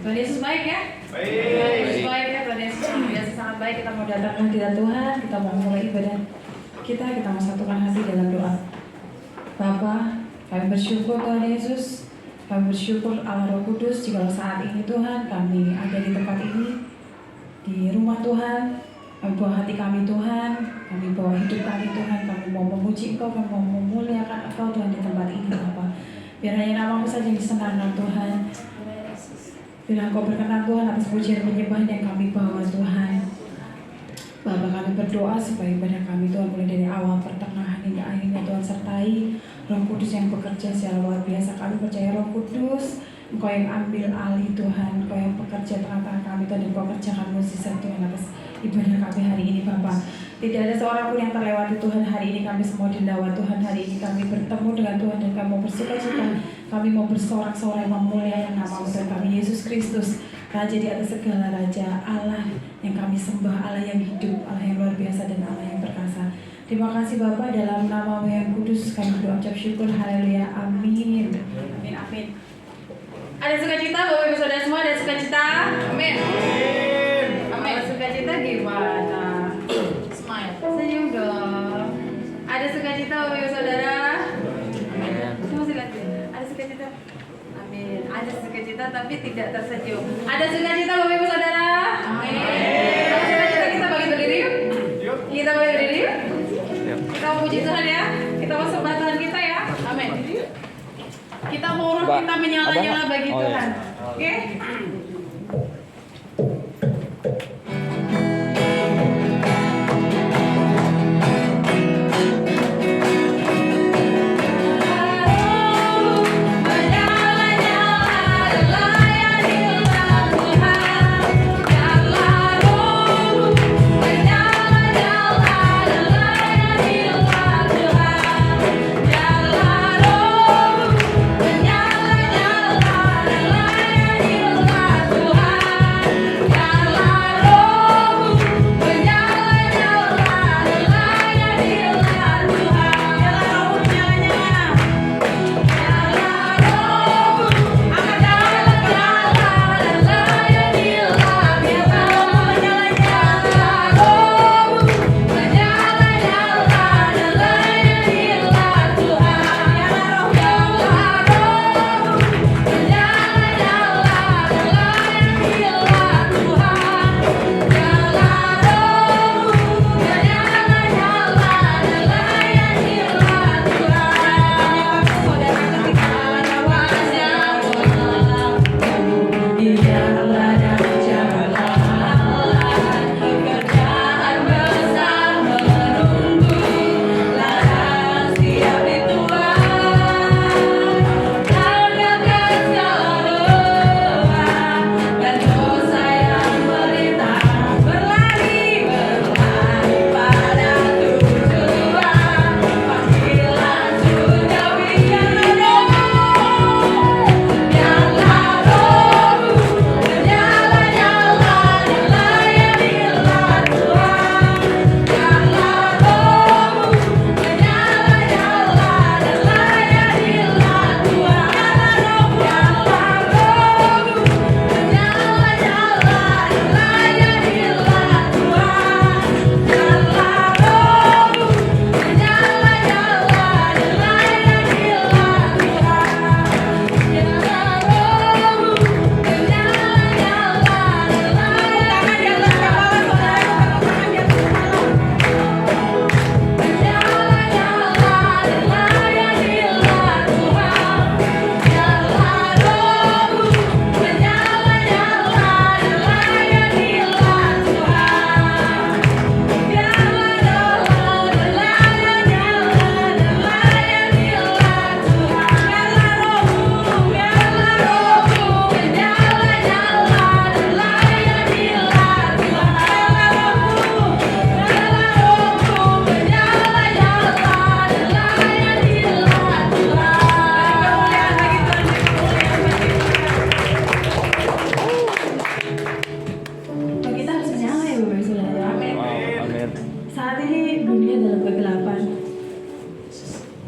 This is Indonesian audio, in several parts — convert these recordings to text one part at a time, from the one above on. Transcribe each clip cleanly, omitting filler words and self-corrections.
Tuhan Yesus baik ya? Baik. Yesus baik ya, Tuhan Yesus biasa sangat baik. Kita mau datang ke hadirat Tuhan, kita mau mulai ibadah kita mau satukan hati dalam doa. Bapa, kami bersyukur Tuhan Yesus, kami bersyukur Allah Roh Kudus jika saat ini Tuhan kami ada di tempat ini, di rumah Tuhan. Kami bawa hati kami Tuhan, kami bawa hidup kami Tuhan, kami mau memuji Engkau, kami mau memuliakan Engkau Tuhan di tempat ini Bapa. Biar hanya nama-Mu saja yang disenangkan Tuhan. Biar Engkau berkenan Tuhan atas pujian penyembahan yang kami bawa Tuhan. Bapa, kami berdoa supaya ibadah kami Tuhan mulai dari awal pertengahan hingga akhirnya Tuhan sertai Roh Kudus yang bekerja secara luar biasa. Kami percaya Roh Kudus, Engkau yang ambil alih Tuhan, Engkau yang bekerja tengah-tengah kami Tuhan, dan Engkau kerjakan mukjizat Tuhan atas ibadah kami hari ini Bapa. Tidak ada seorang pun yang terlewati Tuhan hari ini, kami semua dilawat Tuhan hari ini, kami bertemu dengan Tuhan dan kami mau bersuka-cita, kami mau bersorak-sorai memuliakan nama Tuhan kami Yesus Kristus, Raja di atas segala raja, Allah yang kami sembah, Allah yang hidup, Allah yang luar biasa dan Allah yang perkasa. Terima kasih Bapa, dalam nama-Mu yang kudus kami berdoa ucap syukur, haleluya, amin. Amin, amin. Ada sukacita Bapak Ibu Saudara semua, ada sukacita? Amin. Amin. Sukacita gimana? Smile, senyum dong. Ada sukacita Bapak Ibu Saudara? Amin. Semua silakan. Ada sukacita? Amin. Ada sukacita tapi tidak tersenyum. Ada sukacita Bapak Ibu Saudara? Amin. Ada sukacita, kita bagi berdiri yuk. Kita bagi berdiri yuk. Kita mau puji Tuhan ya. Kita mau sembah Tuhan kita ya. Amin. Kita mau roh kita menyala-nyala bagi Tuhan. Oke?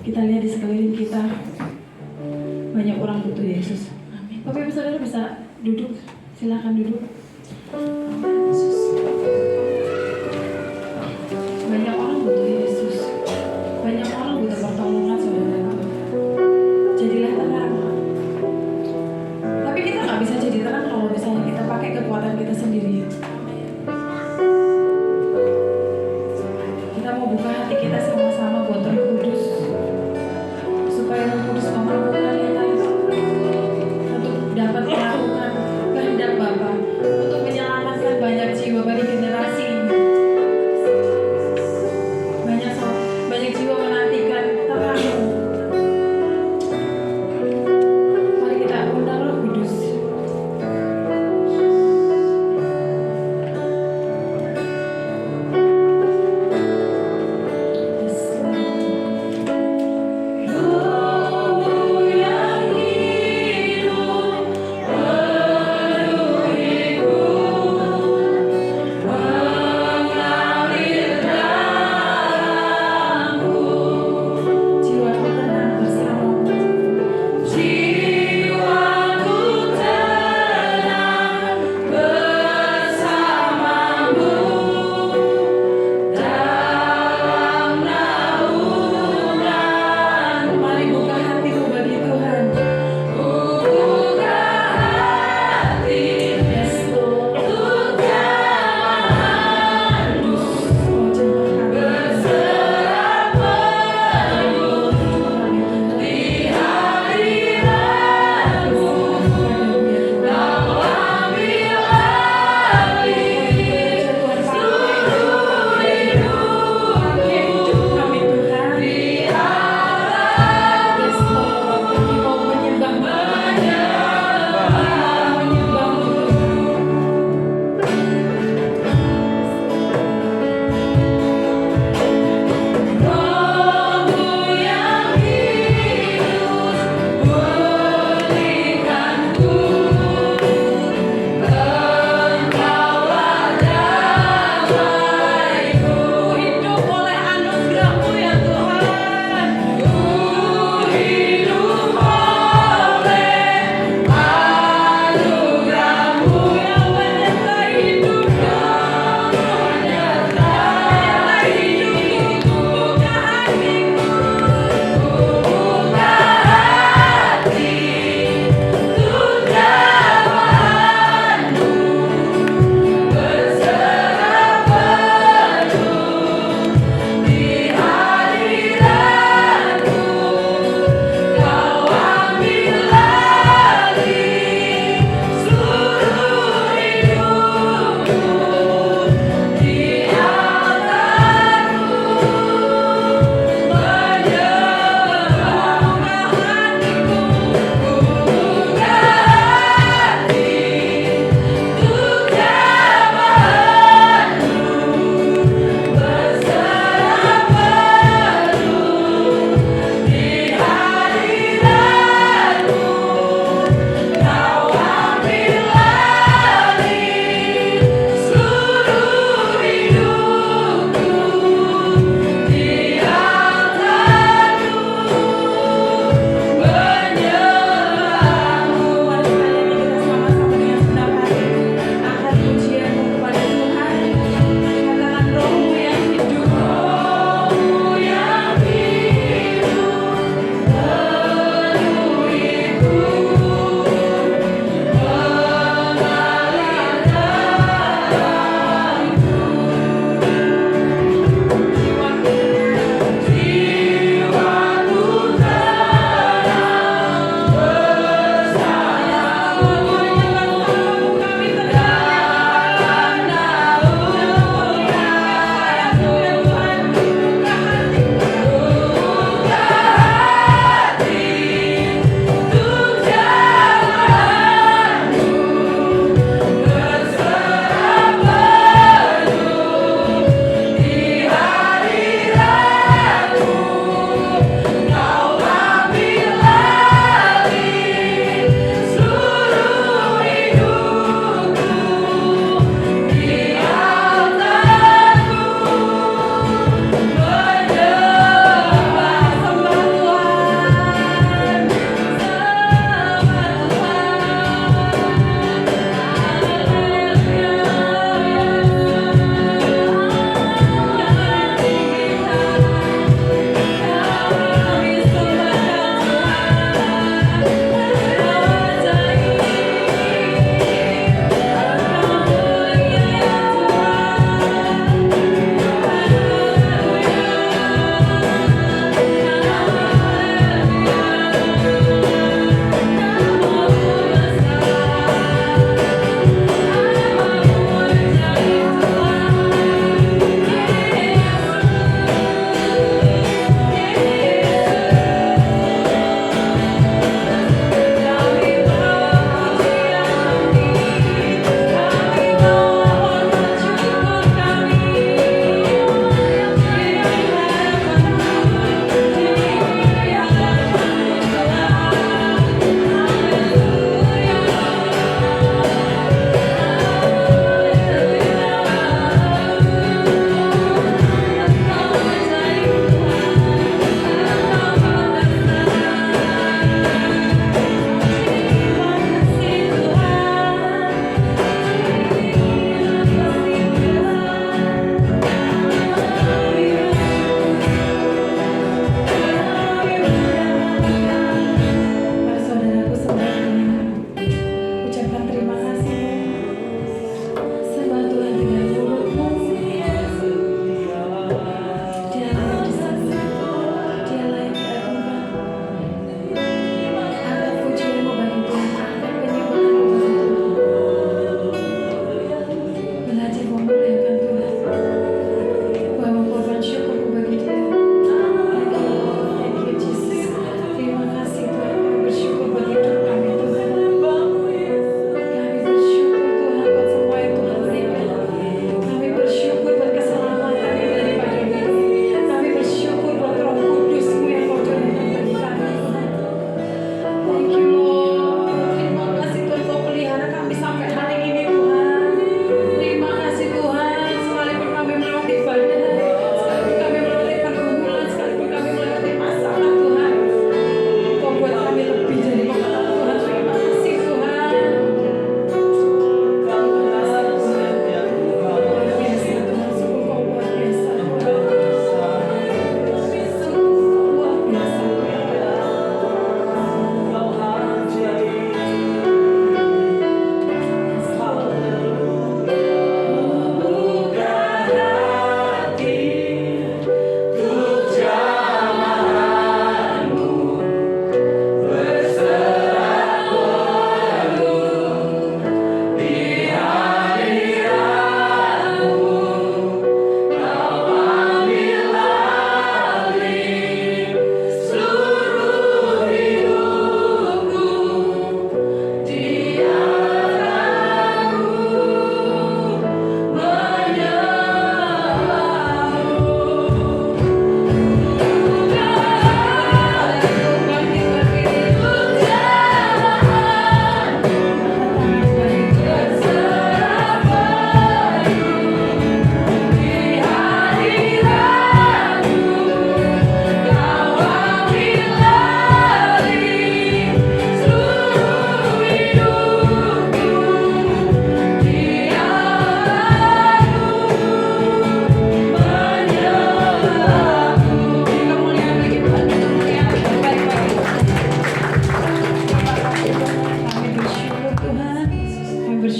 Kita lihat di sekeliling kita banyak orang butuh Yesus. Bapak Ibu Saudara bisa duduk. Silakan duduk. Yesus. Banyak orang butuh Yesus. Banyak orang butuh pertolongan, saudaraku. Jadilah terang. Tapi kita nggak bisa jadi terang kalau misalnya kita pakai kekuatan kita sendiri. Kita mau buka hati kita sama-sama buat Roh Kudus, supaya Roh Kudus memampukan kita untuk dapat melakukan kehendak Bapa, untuk menyelamatkan banyak jiwa.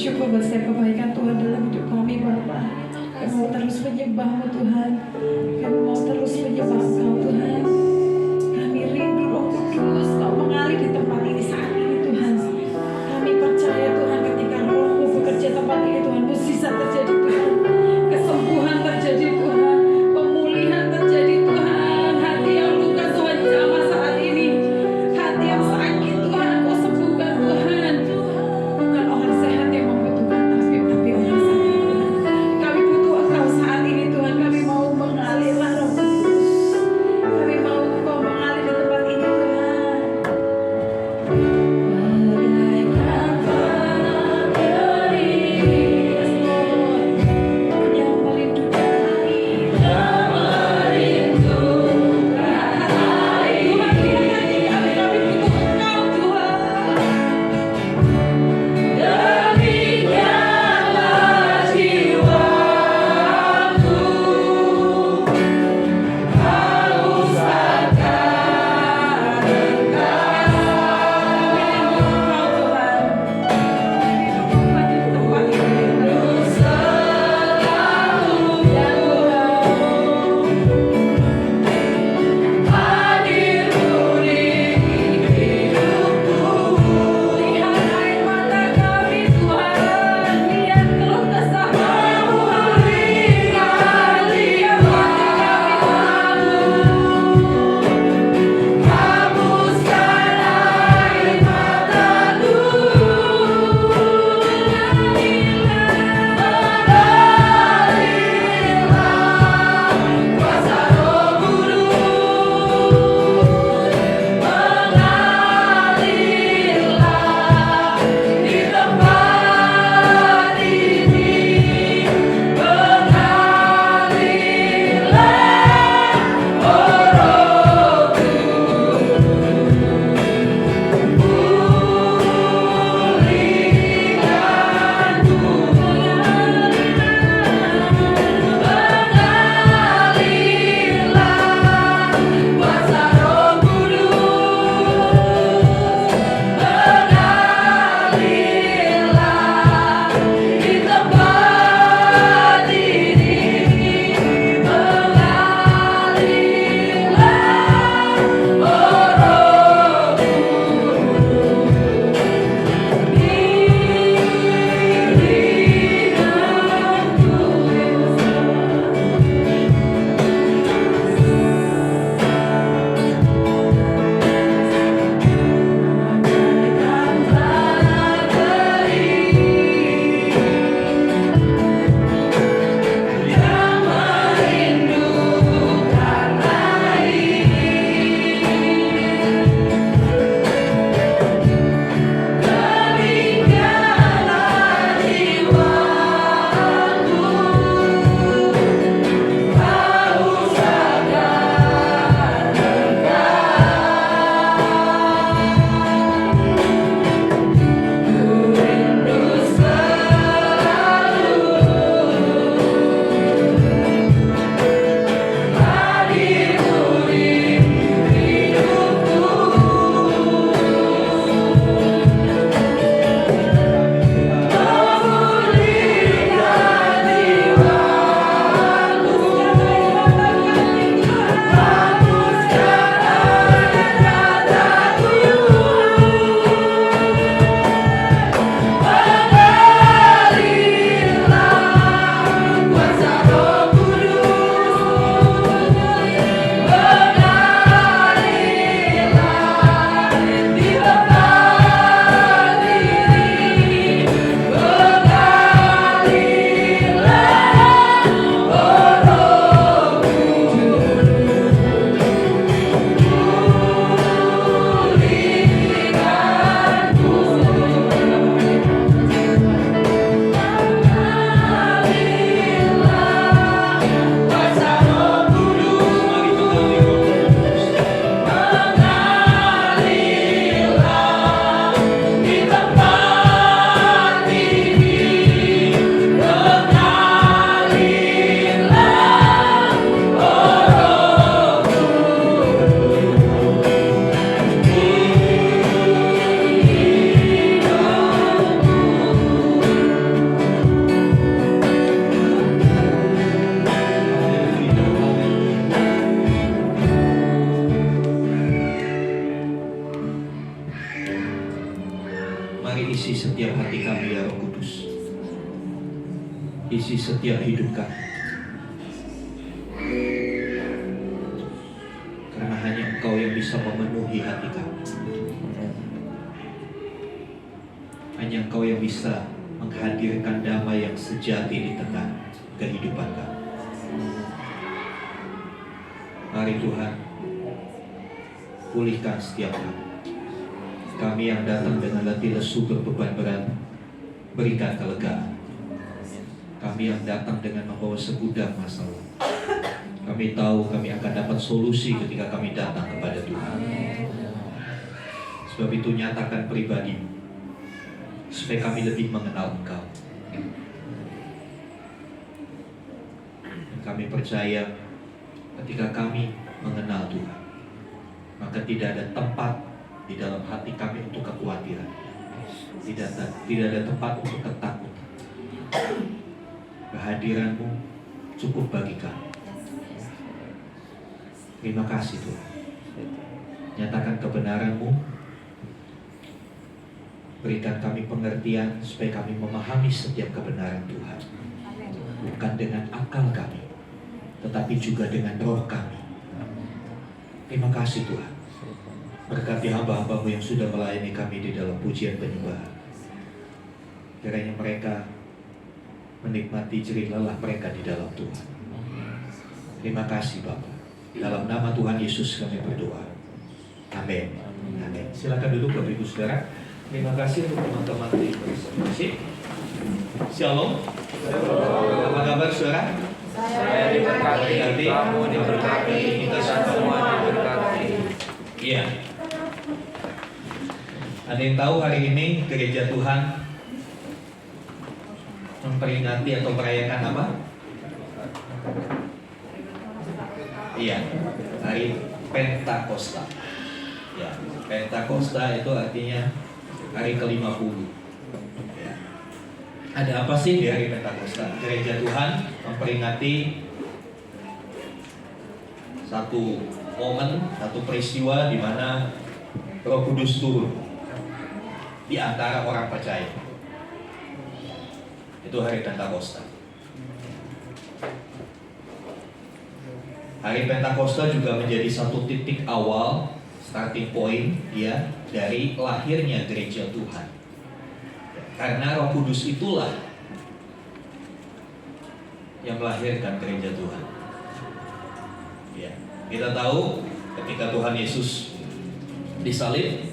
bersyukur buat setiap kebaikan Tuhan dalam hidup kami Bapa. Kami mau terus menyembah-Mu Tuhan. Kami mau terus menyembah Engkau Tuhan. Kami rindu Roh Kudus Kau mengalir di tempat ini saat ini Tuhan. Kami percaya Tuhan ketika Roh-Mu bekerja tempat ini Tuhan, mukjizat terjadi Tuhan. Kesembuhan terjadi Tuhan. Pemulihan terjadi Tuhan. Hati yang luka Tuhan jamah saat ini. Hati yang sakit Tuhan Kau sembuhkan Tuhan. Bukan orang sehat yang membutuhkan tapi orang sakit Tuhan. Kami butuh Engkau saat ini Tuhan. Kami mau mengalirlah Roh Kudus. isi setiap hidup kami. Karena hanya Engkau yang bisa memenuhi hati kami. Hanya Engkau yang bisa menghadirkan damai yang sejati di tengah kehidupan kami. Mari Tuhan, pulihkan setiap kami. Kami yang datang dengan letih lesu berbeban berat, berikan kelegaan. Kami yang datang dengan membawa segudang masalah, kami tahu kami akan dapat solusi ketika kami datang kepada Tuhan. Sebab itu nyatakan pribadi, supaya kami lebih mengenal Engkau. Dan kami percaya ketika kami mengenal Tuhan, maka tidak ada tempat di dalam hati kami untuk kekhawatiran. Tidak ada tempat untuk ketakutan. Kehadiran-Mu cukup bagi kami. Terima kasih Tuhan. Nyatakan kebenaran-Mu. Berikan kami pengertian supaya kami memahami setiap kebenaran Tuhan. Bukan dengan akal kami, tetapi juga dengan roh kami. Terima kasih Tuhan. Berkati hamba-hamba-Mu yang sudah melayani kami di dalam pujian penyembahan. Kiranya mereka menikmati jerih lelah mereka di dalam Tuhan. Terima kasih Bapa. Dalam nama Tuhan Yesus kami berdoa. Amin. Amin. Silakan duduk Bapak Ibu Saudara. Terima kasih untuk teman-teman di bersih. Shalom. Apa kabar Saudara? Saya diberkati, kamu diberkati, kita semua diberkati. Iya. Ada yang tahu hari ini gereja Tuhan memperingati atau merayakan apa? Iya, hari Pentakosta. Ya, Pentakosta itu artinya hari ke-50. Ya. Ada apa sih di hari Pentakosta? Gereja Tuhan memperingati satu momen, satu peristiwa di mana Roh Kudus turun di antara orang percaya. Itu hari Pentakosta. Hari Pentakosta juga menjadi satu titik awal, starting point ya, dari lahirnya gereja Tuhan. Karena Roh Kudus itulah yang melahirkan gereja Tuhan. Ya, kita tahu ketika Tuhan Yesus disalib,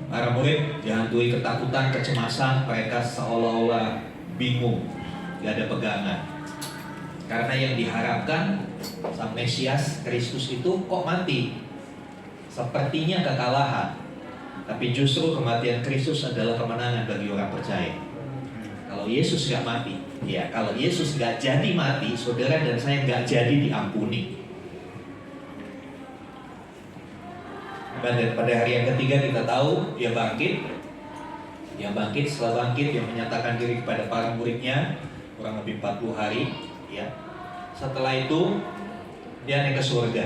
para murid dihantui ketakutan, kecemasan, mereka seolah-olah bingung, gak ada pegangan. Karena yang diharapkan Sang Mesias Kristus itu kok mati, sepertinya kekalahan. Tapi justru kematian Kristus adalah kemenangan bagi orang percaya. Kalau Yesus gak mati, ya kalau Yesus gak jadi mati, saudara dan saya gak jadi diampuni. Dan pada hari yang ketiga kita tahu dia bangkit. Dia bangkit, setelah bangkit dia menyatakan diri kepada para muridnya kurang lebih 40 hari ya. Setelah itu dia naik ke surga.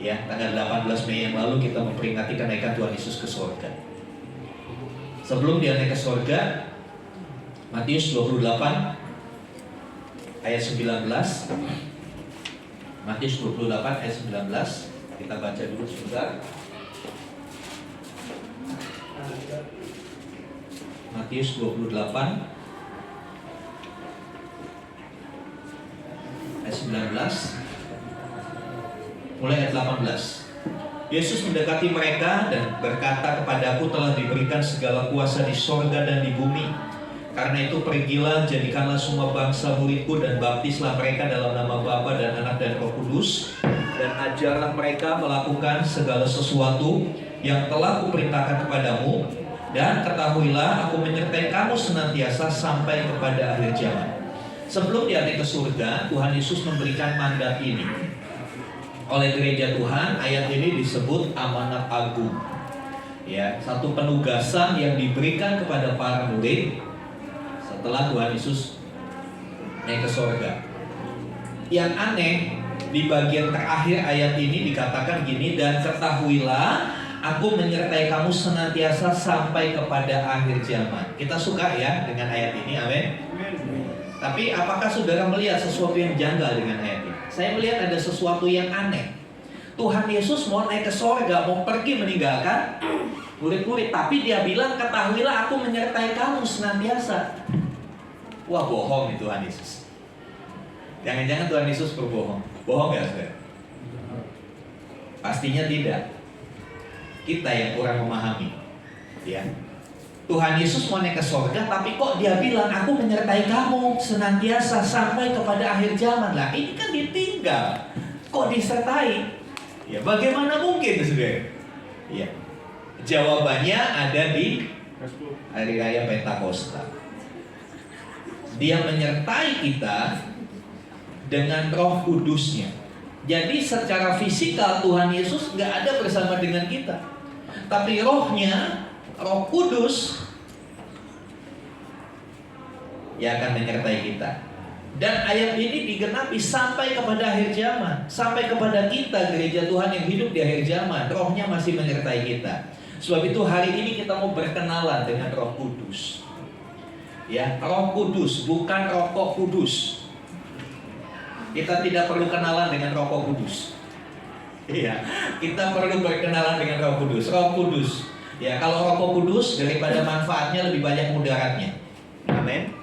Ya, tanggal 18 Mei yang lalu kita memperingati kenaikan Tuhan Yesus ke surga. Sebelum dia naik ke surga, Matius 28 ayat 19. Matius 28 ayat 19. Kita baca dulu sebentar. Matius 28 ayat 19 mulai ayat 18. Yesus mendekati mereka dan berkata, "Kepadaku telah diberikan segala kuasa di sorga dan di bumi. Karena itu pergilah, jadikanlah semua bangsa muridku dan baptislah mereka dalam nama Bapa dan Anak dan Roh Kudus, dan ajarlah mereka melakukan segala sesuatu yang telah kuperintahkan kepadamu, dan ketahuilah aku menyertai kamu senantiasa sampai kepada akhir zaman." Sebelum dia naik ke surga, Tuhan Yesus memberikan mandat ini oleh gereja Tuhan. Ayat ini disebut amanat agung. Ya, satu penugasan yang diberikan kepada para murid setelah Tuhan Yesus naik ke surga. Yang aneh, di bagian terakhir ayat ini dikatakan gini, dan ketahuilah aku menyertai kamu senantiasa sampai kepada akhir zaman. Kita suka ya dengan ayat ini, amin. Tapi apakah saudara melihat sesuatu yang janggal dengan ayat ini? Saya melihat ada sesuatu yang aneh. Tuhan Yesus mau naik ke sorga, mau pergi meninggalkan murid-murid, tapi dia bilang, ketahuilah aku menyertai kamu senantiasa. Wah, bohong nih Tuhan Yesus. Jangan-jangan Tuhan Yesus berbohong. Bohong gak saudara? Pastinya tidak. Kita yang kurang memahami. Ya. Tuhan Yesus mau naik ke sorga, tapi kok dia bilang, aku menyertai kamu senantiasa sampai kepada akhir zaman. Lah ini kan ditinggal, kok disertai? Ya bagaimana mungkin saudara? Ya, jawabannya ada di hari raya Pentakosta. Dia menyertai kita dengan Roh Kudusnya. Jadi secara fisikal Tuhan Yesus nggak ada bersama dengan kita, tapi Rohnya, Roh Kudus, yang akan menyertai kita. Dan ayat ini digenapi sampai kepada akhir zaman, sampai kepada kita gereja Tuhan yang hidup di akhir zaman. Rohnya masih menyertai kita. Sebab itu hari ini kita mau berkenalan dengan Roh Kudus. Ya, Roh Kudus, bukan rokok kudus. Kita tidak perlu kenalan dengan rokok kudus. Iya, kita perlu berkenalan dengan Roh Kudus. Roh Kudus. Ya, kalau rokok kudus daripada manfaatnya lebih banyak mudaratnya. Amin.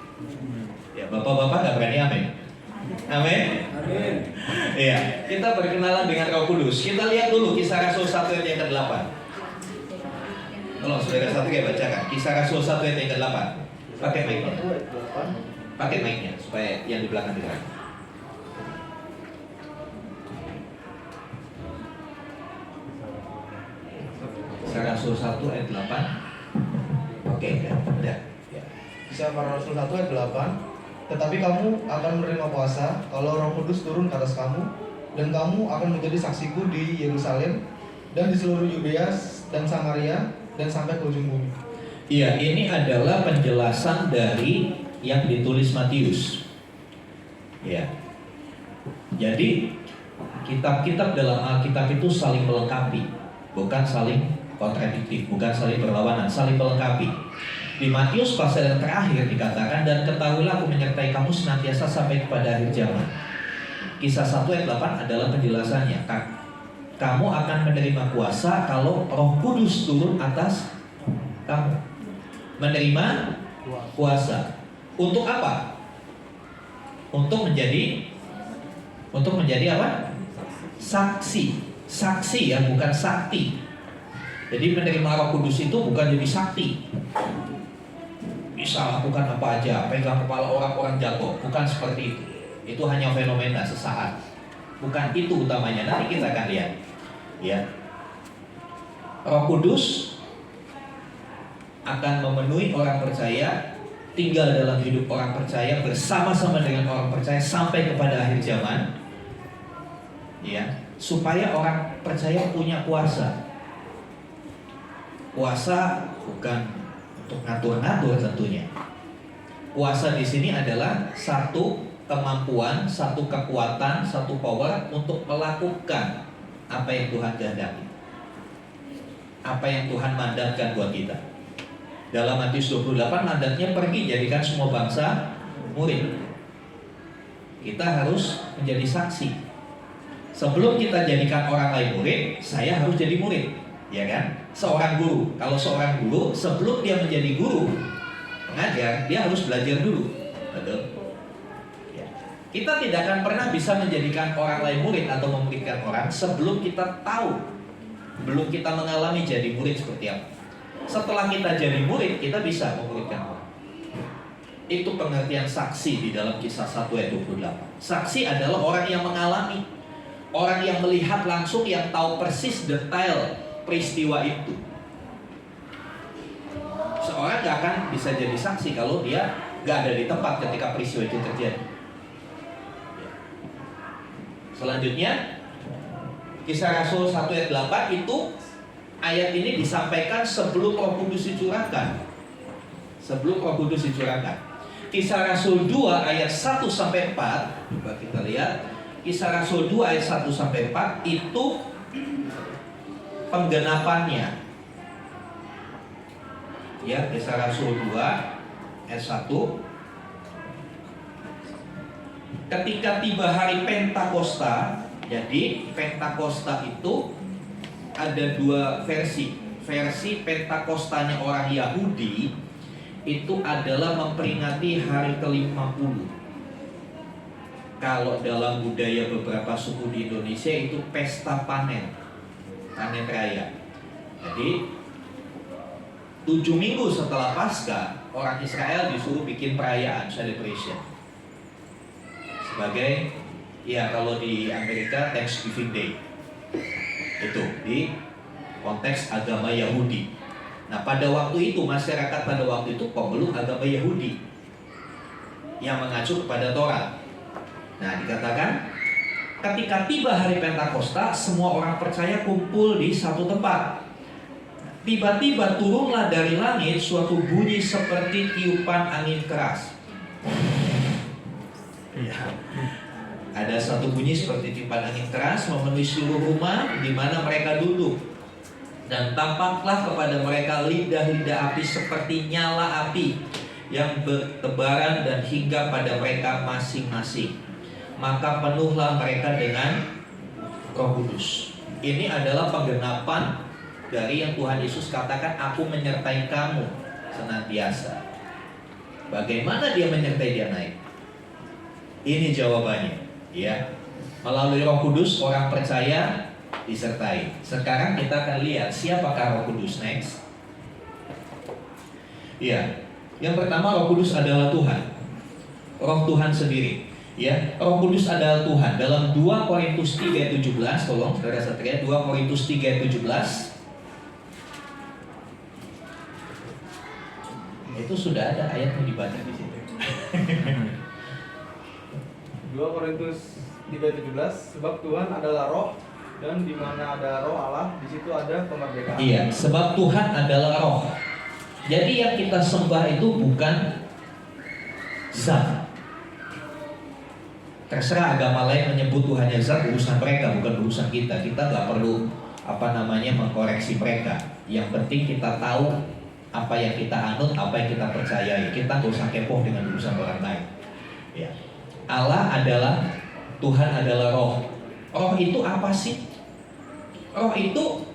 Ya, bapak-bapak nggak berani amin. Amin. Amin. Iya, kita berkenalan dengan Roh Kudus. Kita lihat dulu Kisah Rasul 1 ayat yang ke-8. Tolong saudara satu kayak bacakan Kisah Rasul 1 ayat yang ke-8. Pakai mic-nya. Pakai mic-nya supaya yang di belakang dengar. Kisah Rasul 1 ayat 8. Oke, udah. Ya. Kisah para Rasul 1 ayat 8. Tetapi kamu akan menerima kuasa kalau Roh Kudus turun ke atas kamu, dan kamu akan menjadi saksiku di Yerusalem dan di seluruh Yudea dan Samaria dan sampai ke ujung bumi. Iya, ini adalah penjelasan dari yang ditulis Matius. Ya. Jadi kitab-kitab dalam Alkitab itu saling melengkapi, bukan saling kontradiktif, bukan saling berlawanan, saling melengkapi. Di Matius pasal yang terakhir dikatakan, dan ketahuilah aku menyertai kamu senantiasa sampai kepada akhir zaman. Kisah 1 ayat 8 adalah penjelasannya. Kamu akan menerima kuasa kalau Roh Kudus turun atas kamu. Menerima kuasa. Untuk apa? Untuk menjadi apa? Saksi. Saksi ya, bukan sakti. Jadi menerima Roh Kudus itu bukan jadi sakti. Bisa lakukan apa aja, pegang kepala orang jatuh, bukan seperti itu. Itu hanya fenomena sesaat. Bukan itu utamanya. Nanti kita akan lihat. Ya. Roh Kudus akan memenuhi orang percaya, tinggal dalam hidup orang percaya, bersama-sama dengan orang percaya sampai kepada akhir zaman. Ya, supaya orang percaya punya kuasa. Kuasa bukan untuk ngatur-ngatur tentunya. Kuasa di sini adalah satu kemampuan, satu kekuatan, satu power untuk melakukan apa yang Tuhan kehendaki, apa yang Tuhan mandatkan buat kita. Dalam Matius 28 mandatnya pergi jadikan semua bangsa murid. Kita harus menjadi saksi. Sebelum kita jadikan orang lain murid, saya harus jadi murid, ya kan? Seorang guru, kalau seorang guru sebelum dia menjadi guru pengajar, dia harus belajar dulu. Betul? Ya. Kita tidak akan pernah bisa menjadikan orang lain murid atau memuridkan orang sebelum kita tahu, belum kita mengalami jadi murid seperti apa. Setelah kita jadi murid, kita bisa memuridkan orang. Itu pengertian saksi di dalam Kisah 1 ayat 28. Saksi adalah orang yang mengalami, orang yang melihat langsung, yang tahu persis detail peristiwa itu. Seorang gak akan bisa jadi saksi kalau dia gak ada di tempat ketika peristiwa itu terjadi. Selanjutnya Kisah Rasul 1 ayat 8 itu, ayat ini disampaikan sebelum Roh Kudus dicurahkan. Sebelum Roh Kudus dicurahkan. Kisah Rasul 2 ayat 1 sampai 4, coba kita lihat. Kisah Rasul 2 ayat 1 sampai 4 itu penggenapannya. Ya, Kisah Rasul 2 ayat 1. ketika tiba hari Pentakosta, jadi Pentakosta itu ada dua versi. Versi Pentakostanya orang Yahudi itu adalah memperingati hari ke-50. Kalau dalam budaya beberapa suku di Indonesia itu pesta panen raya. Jadi 7 minggu setelah Paskah, orang Israel disuruh bikin perayaan, celebration. Sebagai, ya kalau di Amerika Thanksgiving Day. Itu di konteks agama Yahudi. Nah pada waktu itu, masyarakat pada waktu itu pemeluk agama Yahudi yang mengacu kepada Torah. Nah dikatakan ketika tiba hari Pentakosta, semua orang percaya kumpul di satu tempat. Tiba-tiba turunlah dari langit suatu bunyi seperti tiupan angin keras. Ya. Ada satu bunyi seperti tiupan angin keras memenuhi seluruh rumah di mana mereka duduk. Dan tampaklah kepada mereka lidah-lidah api seperti nyala api yang bertebaran dan hingga pada mereka masing-masing. Maka penuhlah mereka dengan Roh Kudus. Ini adalah penggenapan dari yang Tuhan Yesus katakan, aku menyertai kamu senantiasa. Bagaimana dia menyertai, dia naik? Ini jawabannya, ya. Melalui Roh Kudus orang percaya disertai. Sekarang kita akan lihat siapakah Roh Kudus. Next. Ya, yang pertama Roh Kudus adalah Tuhan. Roh Tuhan sendiri. Ya, Roh Kudus adalah Tuhan. Dalam 2 Korintus 3:17, tolong saudara satria, 2 Korintus 3:17. Itu sudah ada ayat yang dibaca di situ. 2 Korintus 3:17, sebab Tuhan adalah Roh, dan di mana ada Roh Allah, di situ ada kemerdekaan. Iya, sebab Tuhan adalah Roh. Jadi yang kita sembah itu bukan zat. Terserah agama lain menyebut Tuhannya zat, urusan mereka, bukan urusan kita. Kita nggak perlu mengkoreksi mereka. Yang penting kita tahu apa yang kita anut, apa yang kita percayai. Kita nggak usah kepo dengan urusan orang lain. Ya. Allah adalah, Tuhan adalah Roh. Roh itu apa sih? Roh itu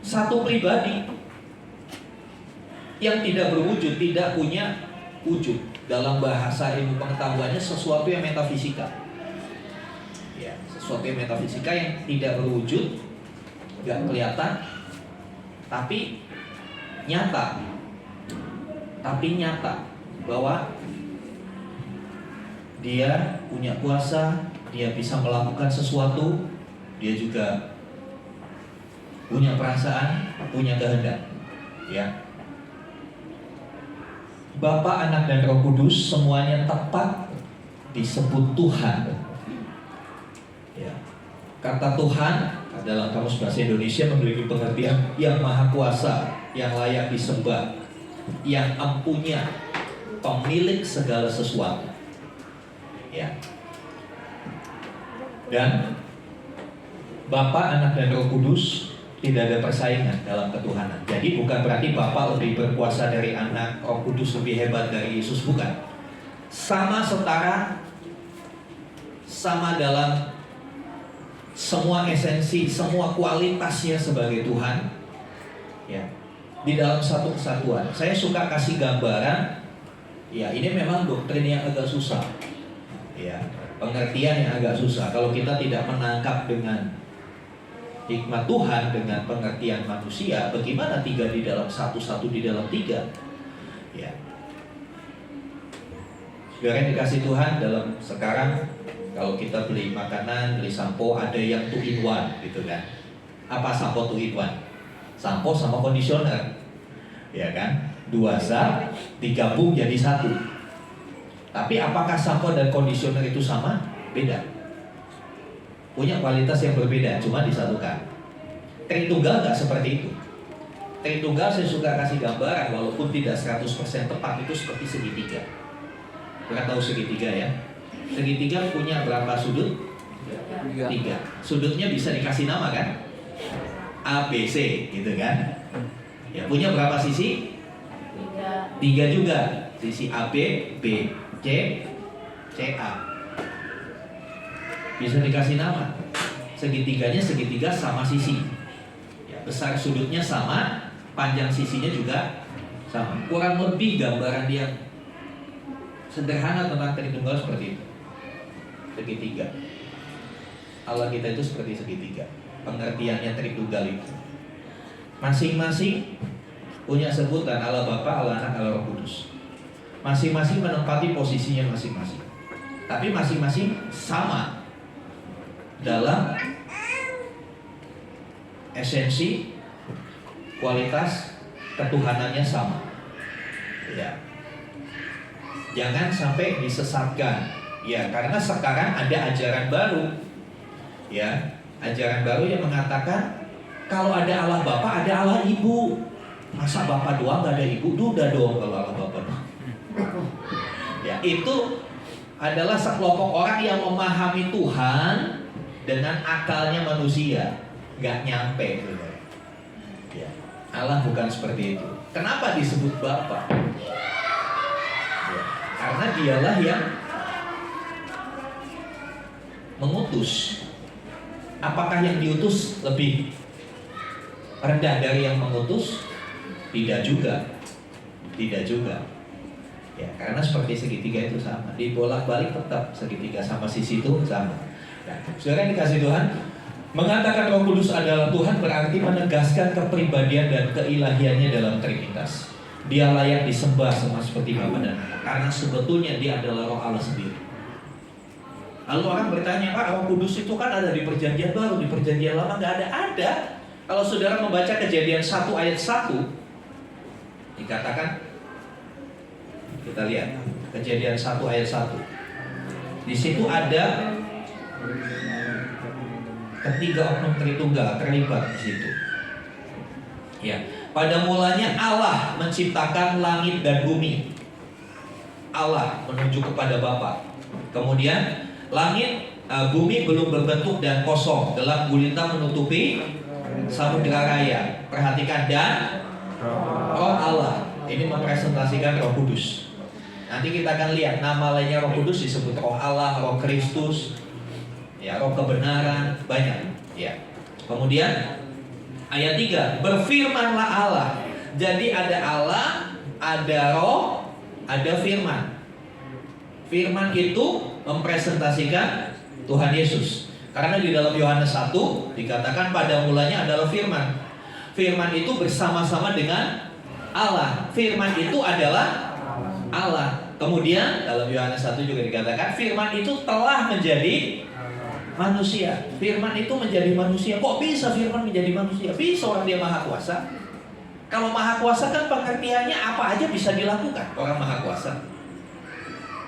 satu pribadi yang tidak berwujud, tidak punya wujud. Dalam bahasa ilmu pengetahuannya sesuatu yang metafisika. Ya, sesuatu yang metafisika yang tidak berwujud, nggak kelihatan, tapi nyata. Bahwa dia punya kuasa, dia bisa melakukan sesuatu, dia juga punya perasaan, punya kehendak. Ya. Bapa, Anak, dan Roh Kudus semuanya tepat disebut Tuhan. Ya. Kata Tuhan dalam kamus bahasa Indonesia memiliki pengertian yang maha kuasa, yang layak disembah, yang empunya, pemilik segala sesuatu. Ya. Dan Bapa, Anak, dan Roh Kudus tidak ada persaingan dalam ketuhanan. Jadi bukan berarti Bapa lebih berkuasa dari Anak, Roh Kudus lebih hebat dari Yesus, bukan. Sama setara, sama dalam semua esensi, semua kualitasnya sebagai Tuhan. Ya, di dalam satu kesatuan. Saya suka kasih gambaran. Ya, ini memang doktrin yang agak susah. Ya, pengertian yang agak susah. Kalau kita tidak menangkap dengan hikmat Tuhan dengan pengertian manusia, bagaimana 3 di dalam 1, 1 di dalam 3? Ya. Saudara yang dikasih Tuhan, dalam sekarang kalau kita beli makanan, beli sampo, ada yang 2 in 1 gitu kan. Apa sampo 2 in 1? Sampo sama kondisioner. Ya kan? 2 zat digabung jadi 1. Tapi apakah sampo dan kondisioner itu sama? Beda. Punya kualitas yang berbeda, cuma disatukan. Tritunggal nggak seperti itu. Tritunggal saya suka kasih gambaran, walaupun tidak 100% tepat, itu seperti segitiga. Kita tahu segitiga ya. Segitiga punya berapa sudut? 3. Sudutnya bisa dikasih nama kan? A, B, C gitu kan? Ya, punya berapa sisi? 3 juga. Sisi AB, B, C, A. bisa dikasih nama. Segitiganya segitiga sama sisi. Ya, besar sudutnya sama, panjang sisinya juga sama. Kurang lebih gambaran yang sederhana tentang Tritunggal seperti itu. Segitiga. Allah kita itu seperti segitiga. Pengertiannya Tritunggal itu. Masing-masing punya sebutan Allah Bapa, Allah Anak, Allah Roh Kudus. Masing-masing menempati posisinya masing-masing. Tapi masing-masing sama dalam esensi, kualitas, ketuhanannya sama. Ya. Jangan sampai disesatkan. Ya, karena sekarang ada ajaran baru. Ya, ajaran baru yang mengatakan kalau ada Allah Bapa, ada Allah Ibu. Masa Bapa doang gak ada Ibu? Duda dong kalau Allah Bapa doang. Ya, itu adalah sekelompok orang yang memahami Tuhan dengan akalnya manusia, nggak nyampe. Ya, Allah bukan seperti itu. Kenapa disebut Bapa? Ya, karena dialah yang mengutus. Apakah yang diutus lebih rendah dari yang mengutus? Tidak juga. Tidak juga. Ya, karena seperti segitiga itu sama, dibolak-balik tetap segitiga sama sisi itu sama. Nah, saudara yang dikasih Tuhan, mengatakan Roh Kudus adalah Tuhan berarti menegaskan kepribadian dan keilahiannya dalam Trinitas. Dia layak disembah sama seperti Bapa dan Anak, karena sebetulnya dia adalah Roh Allah sendiri. Lalu orang bertanya, Pak, Roh Kudus itu kan ada di Perjanjian Baru, di Perjanjian Lama nggak ada. Ada. Kalau saudara membaca Kejadian 1 ayat 1, dikatakan, kita lihat Kejadian 1 ayat 1. Di situ ada ketiga oknum Tritunggal terlibat di situ. Ya, pada mulanya Allah menciptakan langit dan bumi. Allah menunjuk kepada Bapa. Kemudian langit, bumi belum berbentuk dan kosong, gelap gulita menutupi samudera raya. Perhatikan, dan Roh Allah. Ini mempresentasikan Roh Kudus. Nanti kita akan lihat nama lainnya Roh Kudus disebut Roh Allah, Roh Kristus, ya, Roh kebenaran, banyak. Ya. Kemudian ayat 3, berfirmanlah Allah. Jadi ada Allah, ada Roh, ada Firman. Firman itu mempresentasikan Tuhan Yesus. Karena di dalam Yohanes 1 dikatakan pada mulanya adalah Firman. Firman itu bersama-sama dengan Allah. Firman itu adalah Allah. Kemudian dalam Yohanes 1 juga dikatakan Firman itu telah menjadi manusia. Firman itu menjadi manusia. Kok bisa Firman menjadi manusia? Bisa, orang dia maha kuasa. Kalau maha kuasa kan pengertiannya apa aja bisa dilakukan orang maha kuasa.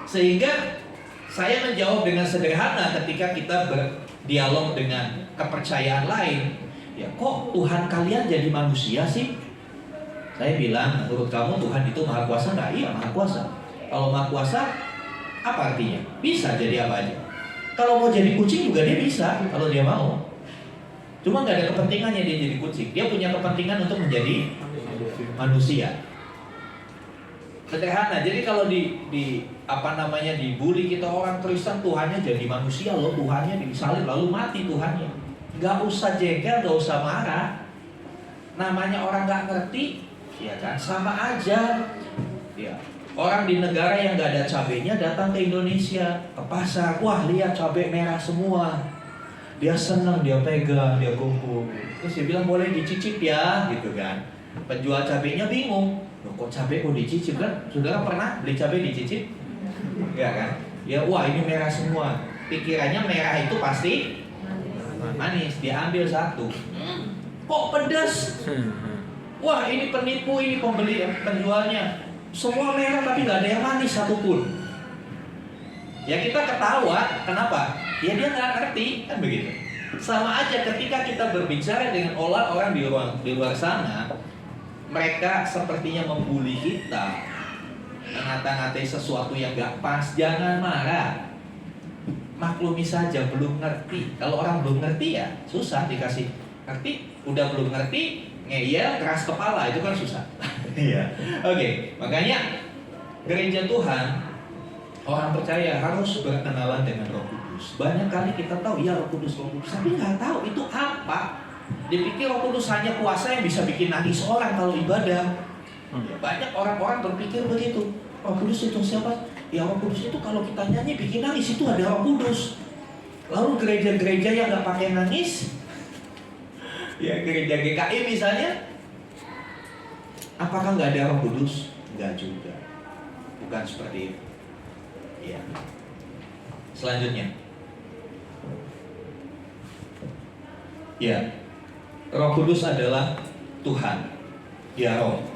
Sehingga saya menjawab dengan sederhana ketika kita berdialog dengan kepercayaan lain. Ya, kok Tuhan kalian jadi manusia sih? Saya bilang, menurut kamu Tuhan itu maha kuasa nggak? Iya, maha kuasa. Kalau maha kuasa, apa artinya? Bisa jadi apa aja. Kalau mau jadi kucing juga dia bisa, kalau dia mau. Cuma nggak ada kepentingannya dia jadi kucing. Dia punya kepentingan untuk menjadi manusia. Sederhana. Jadi kalau dibully kita orang Kristen, Tuhannya jadi manusia loh, Tuhannya disalib lalu mati Tuhannya. Nggak usah jengkel, nggak usah marah. Namanya orang nggak ngerti, ya kan, sama aja. Ya. Orang di negara yang nggak ada cabenya datang ke Indonesia, ke pasar, wah lihat cabai merah semua. Dia senang, dia pegang, dia kumpul. Terus dia bilang boleh dicicip ya, gitu kan. Penjual cabenya bingung, loh, kok cabai kok dicicip kan? Saudara pernah beli cabai dicicip? Ya kan? Ya wah ini merah semua. Pikirannya merah itu pasti manis. Dia ambil satu. Kok pedas? Wah ini penipu, ini pembeli, penjualnya. Semua merah tapi nggak ada yang manis satupun. Ya kita ketawa, kenapa? Ya dia nggak ngerti, kan begitu. Sama aja ketika kita berbicara dengan orang di luar sana, mereka sepertinya membuli kita, mengata-ngatai sesuatu yang nggak pas. Jangan marah, maklumi saja, belum ngerti. Kalau orang belum ngerti ya susah dikasih ngerti. Udah belum ngerti, ngeyel, keras kepala, itu kan susah. Iya. Oke, makanya gereja Tuhan Orang percaya harus berkenalan dengan Roh Kudus. Banyak kali kita tahu ya Roh Kudus, tapi nggak tahu itu apa. Dipikir Roh Kudus hanya kuasa yang bisa bikin nangis orang kalau ibadah. Banyak orang-orang berpikir begitu. Roh Kudus itu siapa? Ya Roh Kudus itu kalau kita nyanyi bikin nangis, itu ada Roh Kudus. Lalu gereja-gereja yang nggak pakai nangis, ya gereja GKI misalnya, apakah nggak ada Roh Kudus? Nggak juga. Bukan seperti itu. Ya. Selanjutnya, ya, Roh Kudus adalah Tuhan, ya Roh,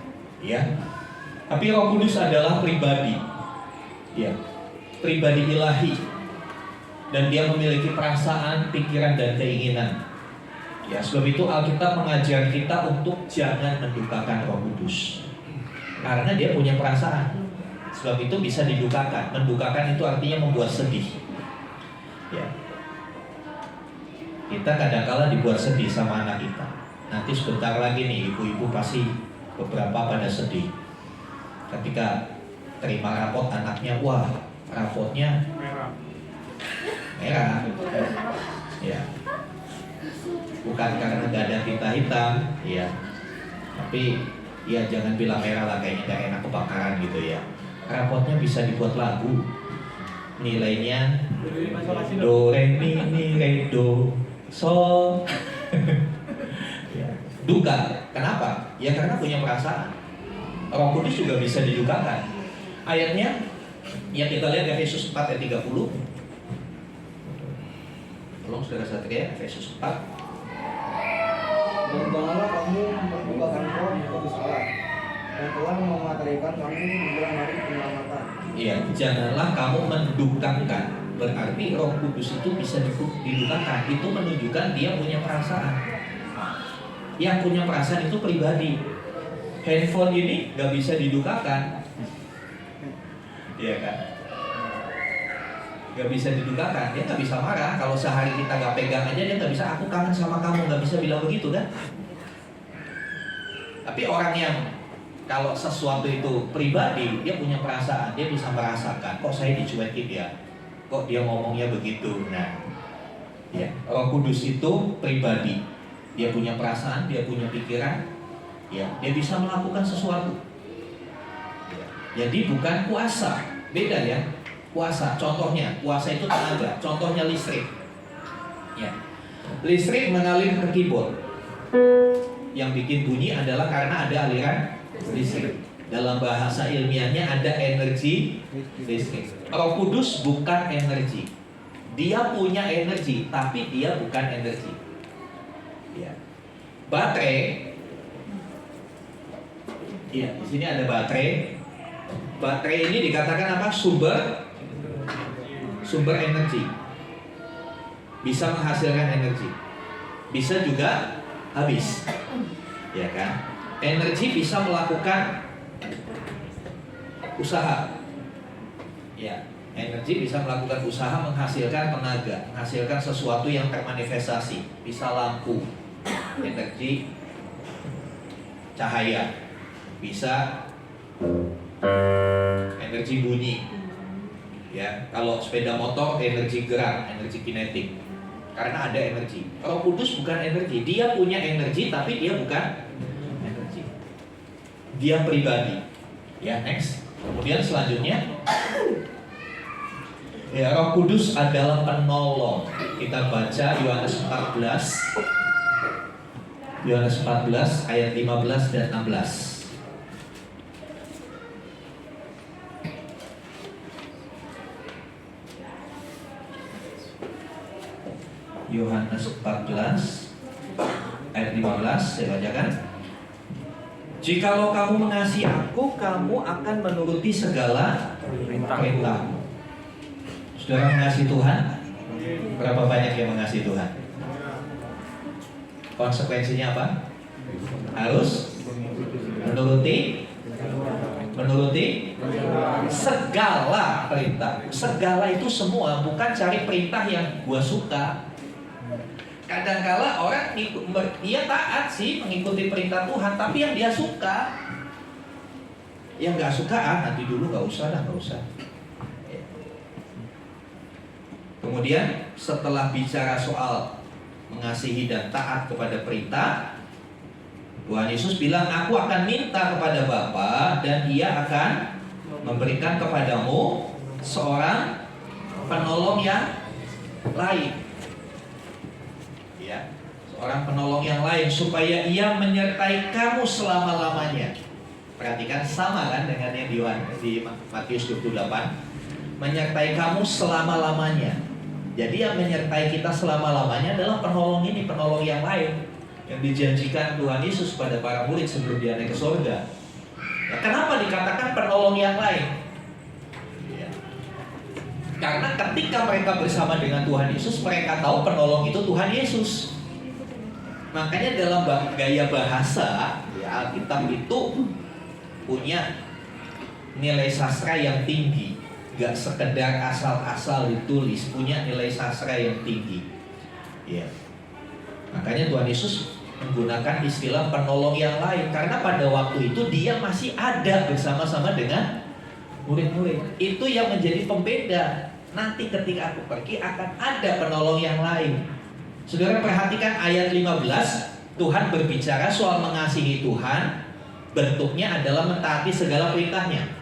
ya. Tapi Roh Kudus adalah pribadi, ya, pribadi ilahi, dan dia memiliki perasaan, pikiran, dan keinginan. Ya, sebab itu Alkitab mengajar kita untuk jangan mendukakan Roh Kudus, karena dia punya perasaan. Sebab itu bisa didukakan. Mendukakan itu artinya membuat sedih. Ya. Kita kadang-kala dibuat sedih sama anak kita. Nanti sebentar lagi nih ibu-ibu pasti beberapa pada sedih ketika terima rapot anaknya. Wah, rapotnya merah. Ya. Bukan karena gak ada tinta hitam, ya. Tapi ya jangan bilang merah lah, kayaknya gak enak kebakaran gitu ya. Rapotnya bisa dibuat lagu. Nilainya do, re, mi, re, do, sol. Ya. Duka. Kenapa? Ya karena punya perasaan. Roh Kudus juga bisa didukakan. Ayatnya yang kita lihat Efesus 4 ayat 30. Tolong saudara Satria, Efesus 4. Dan janganlah kamu mendukakan Roh Kudus Allah yang telah mematerikan kamu menjelang hari penyelamatan. Iya, janganlah kamu mendukakan. Berarti Roh Kudus itu bisa didukakan. Itu menunjukkan dia punya perasaan. Yang punya perasaan itu pribadi. Handphone ini gak bisa didukakan. Iya kan? Gak bisa didukakan. Dia gak bisa marah. Kalau sehari kita gak pegang aja, dia gak bisa, aku kangen sama kamu. Gak bisa bilang begitu kan? Tapi orang yang kalau sesuatu itu pribadi, dia punya perasaan, dia bisa merasakan, kok saya dicuekin ya, kok dia ngomongnya begitu. Nah, ya, Roh Kudus itu pribadi, dia punya perasaan, dia punya pikiran, ya, dia bisa melakukan sesuatu. Ya, jadi bukan kuasa, beda ya, kuasa. Contohnya, kuasa itu tenaga, contohnya listrik. Ya, listrik mengalir ke keyboard. Yang bikin bunyi adalah karena ada aliran listrik. Dalam bahasa ilmiahnya ada energi listrik. Roh Kudus bukan energi. Dia punya energi, tapi dia bukan energi. Ya. Baterai. Iya, di sini ada baterai. Baterai ini dikatakan apa? Sumber energi. Bisa menghasilkan energi. Bisa juga habis. Ya kan? Energi bisa melakukan usaha. Ya, energi bisa melakukan usaha menghasilkan tenaga, menghasilkan sesuatu yang termanifestasi. Bisa lampu, energi cahaya, bisa energi bunyi. Ya, kalau sepeda motor energi gerak, energi kinetik. Karena ada energi. Roh Kudus bukan energi, dia punya energi tapi dia bukan energi. Dia pribadi. Ya, next. Kemudian selanjutnya, ya, Roh Kudus adalah penolong. Kita baca Yohanes 14. Yohanes 14 ayat 15 dan 16. Yohanes 14 ayat 15, saya bacakan. Jikalau kamu mengasihi aku, kamu akan menuruti segala perintahku. Saudara mengasihi Tuhan? Berapa banyak yang mengasihi Tuhan? Konsekuensinya apa? Harus menuruti segala perintah. Segala itu semua, bukan cari perintah yang gua suka. Kadangkala orang dia taat sih mengikuti perintah Tuhan, tapi yang dia suka, yang nggak suka nanti dulu nggak usah. Kemudian setelah bicara soal mengasihi dan taat kepada perintah, Tuhan Yesus bilang, aku akan minta kepada Bapa dan Ia akan memberikan kepadamu seorang penolong yang lain. Ya, seorang penolong yang lain supaya Ia menyertai kamu selama-lamanya. Perhatikan, sama kan dengan yang di Matius 28, menyertai kamu selama-lamanya. Jadi yang menyertai kita selama-lamanya adalah penolong ini, penolong yang lain yang dijanjikan Tuhan Yesus pada para murid sebelum Dia naik ke surga. Ya, kenapa dikatakan penolong yang lain? Ya. Karena ketika mereka bersama dengan Tuhan Yesus, mereka tahu penolong itu Tuhan Yesus. Makanya dalam gaya bahasa, ya, Alkitab itu punya nilai sastra yang tinggi. Gak sekedar asal-asal ditulis, punya nilai sastra yang tinggi. Ya. Makanya Tuhan Yesus menggunakan istilah penolong yang lain, karena pada waktu itu Dia masih ada bersama-sama dengan murid-murid. Itu yang menjadi pembeda. Nanti ketika aku pergi akan ada penolong yang lain. Saudara perhatikan ayat 15, Tuhan berbicara soal mengasihi Tuhan, bentuknya adalah mentaati segala perintahnya.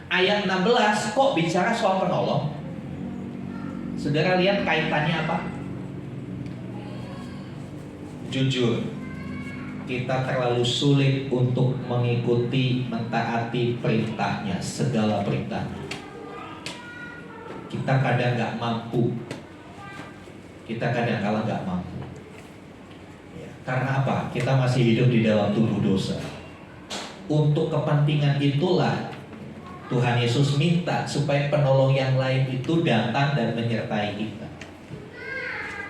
Ayat 16 kok bicara soal penolong? Saudara lihat kaitannya apa? Jujur, kita terlalu sulit untuk mengikuti, mentaati perintahnya, segala perintahnya. Kita kadang gak mampu. Kita kadang kala gak mampu. Ya, karena apa? Kita masih hidup di dalam tubuh dosa. Untuk kepentingan itulah Tuhan Yesus minta supaya penolong yang lain itu datang dan menyertai kita.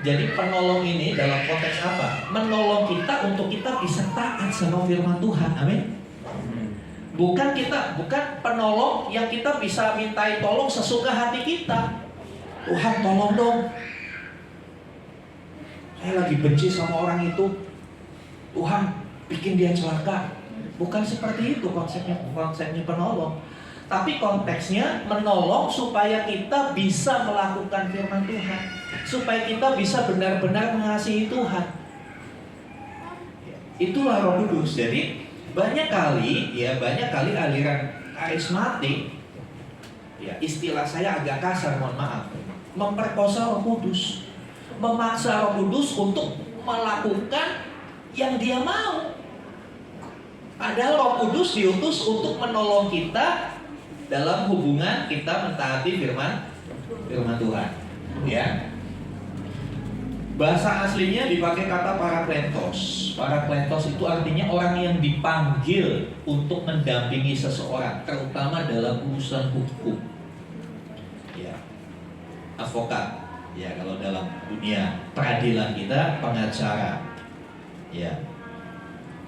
Jadi penolong ini dalam konteks apa? Menolong kita untuk kita bisa taat sama firman Tuhan. Amin. Bukan penolong yang kita bisa mintai tolong sesuka hati kita. Tuhan tolong dong, saya lagi benci sama orang itu, Tuhan bikin dia celaka. Bukan seperti itu konsepnya penolong. Tapi konteksnya menolong supaya kita bisa melakukan firman Tuhan, supaya kita bisa benar-benar mengasihi Tuhan. Itulah Roh Kudus. Jadi banyak kali aliran karismatik, ya istilah saya agak kasar, mohon maaf, memperkosa Roh Kudus, memaksa Roh Kudus untuk melakukan yang Dia mau. Padahal Roh Kudus diutus untuk menolong kita dalam hubungan kita mentaati firman Tuhan. Ya. Bahasa aslinya dipakai kata parakletos. Parakletos itu artinya orang yang dipanggil untuk mendampingi seseorang, terutama dalam urusan hukum. Ya. Advokat. Ya, kalau dalam dunia peradilan kita pengacara. Ya.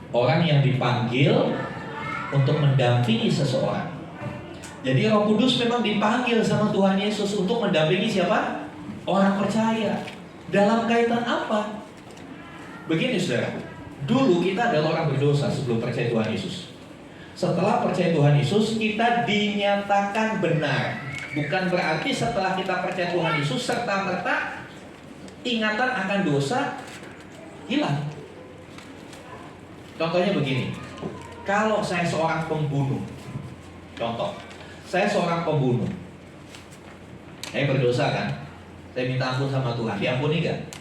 Orang yang dipanggil untuk mendampingi seseorang. Jadi Roh Kudus memang dipanggil sama Tuhan Yesus untuk mendampingi siapa? Orang percaya. Dalam kaitan apa? Begini saudara, dulu kita adalah orang berdosa sebelum percaya Tuhan Yesus. Setelah percaya Tuhan Yesus, kita dinyatakan benar. Bukan berarti setelah kita percaya Tuhan Yesus serta-merta ingatan akan dosa hilang. Contohnya begini, kalau saya seorang pembunuh, contoh, saya seorang pembunuh, saya berdosa kan, saya minta ampun sama Tuhan, diampuni gak?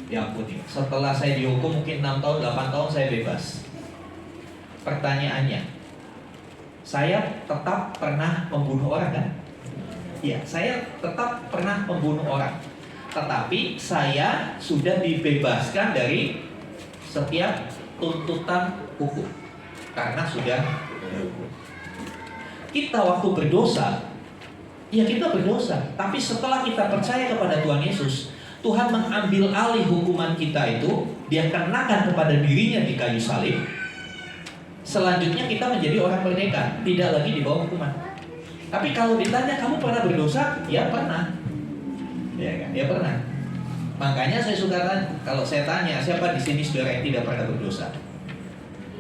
Diampuni. Setelah saya dihukum mungkin 6 tahun, 8 tahun saya bebas. Pertanyaannya, saya tetap pernah membunuh orang kan? Iya, saya tetap pernah membunuh orang. Tetapi saya sudah dibebaskan dari setiap tuntutan hukum karena sudah dihukum. Kita waktu berdosa, ya kita berdosa. Tapi setelah kita percaya kepada Tuhan Yesus, Tuhan mengambil alih hukuman kita itu, Dia kenakan kepada dirinya di kayu salib. Selanjutnya kita menjadi orang merdeka, tidak lagi di bawah hukuman. Tapi kalau ditanya kamu pernah berdosa? Ya pernah. Ya kan? Ya pernah. Makanya saya suka kalau saya tanya siapa di sini saudara yang tidak pernah berdosa.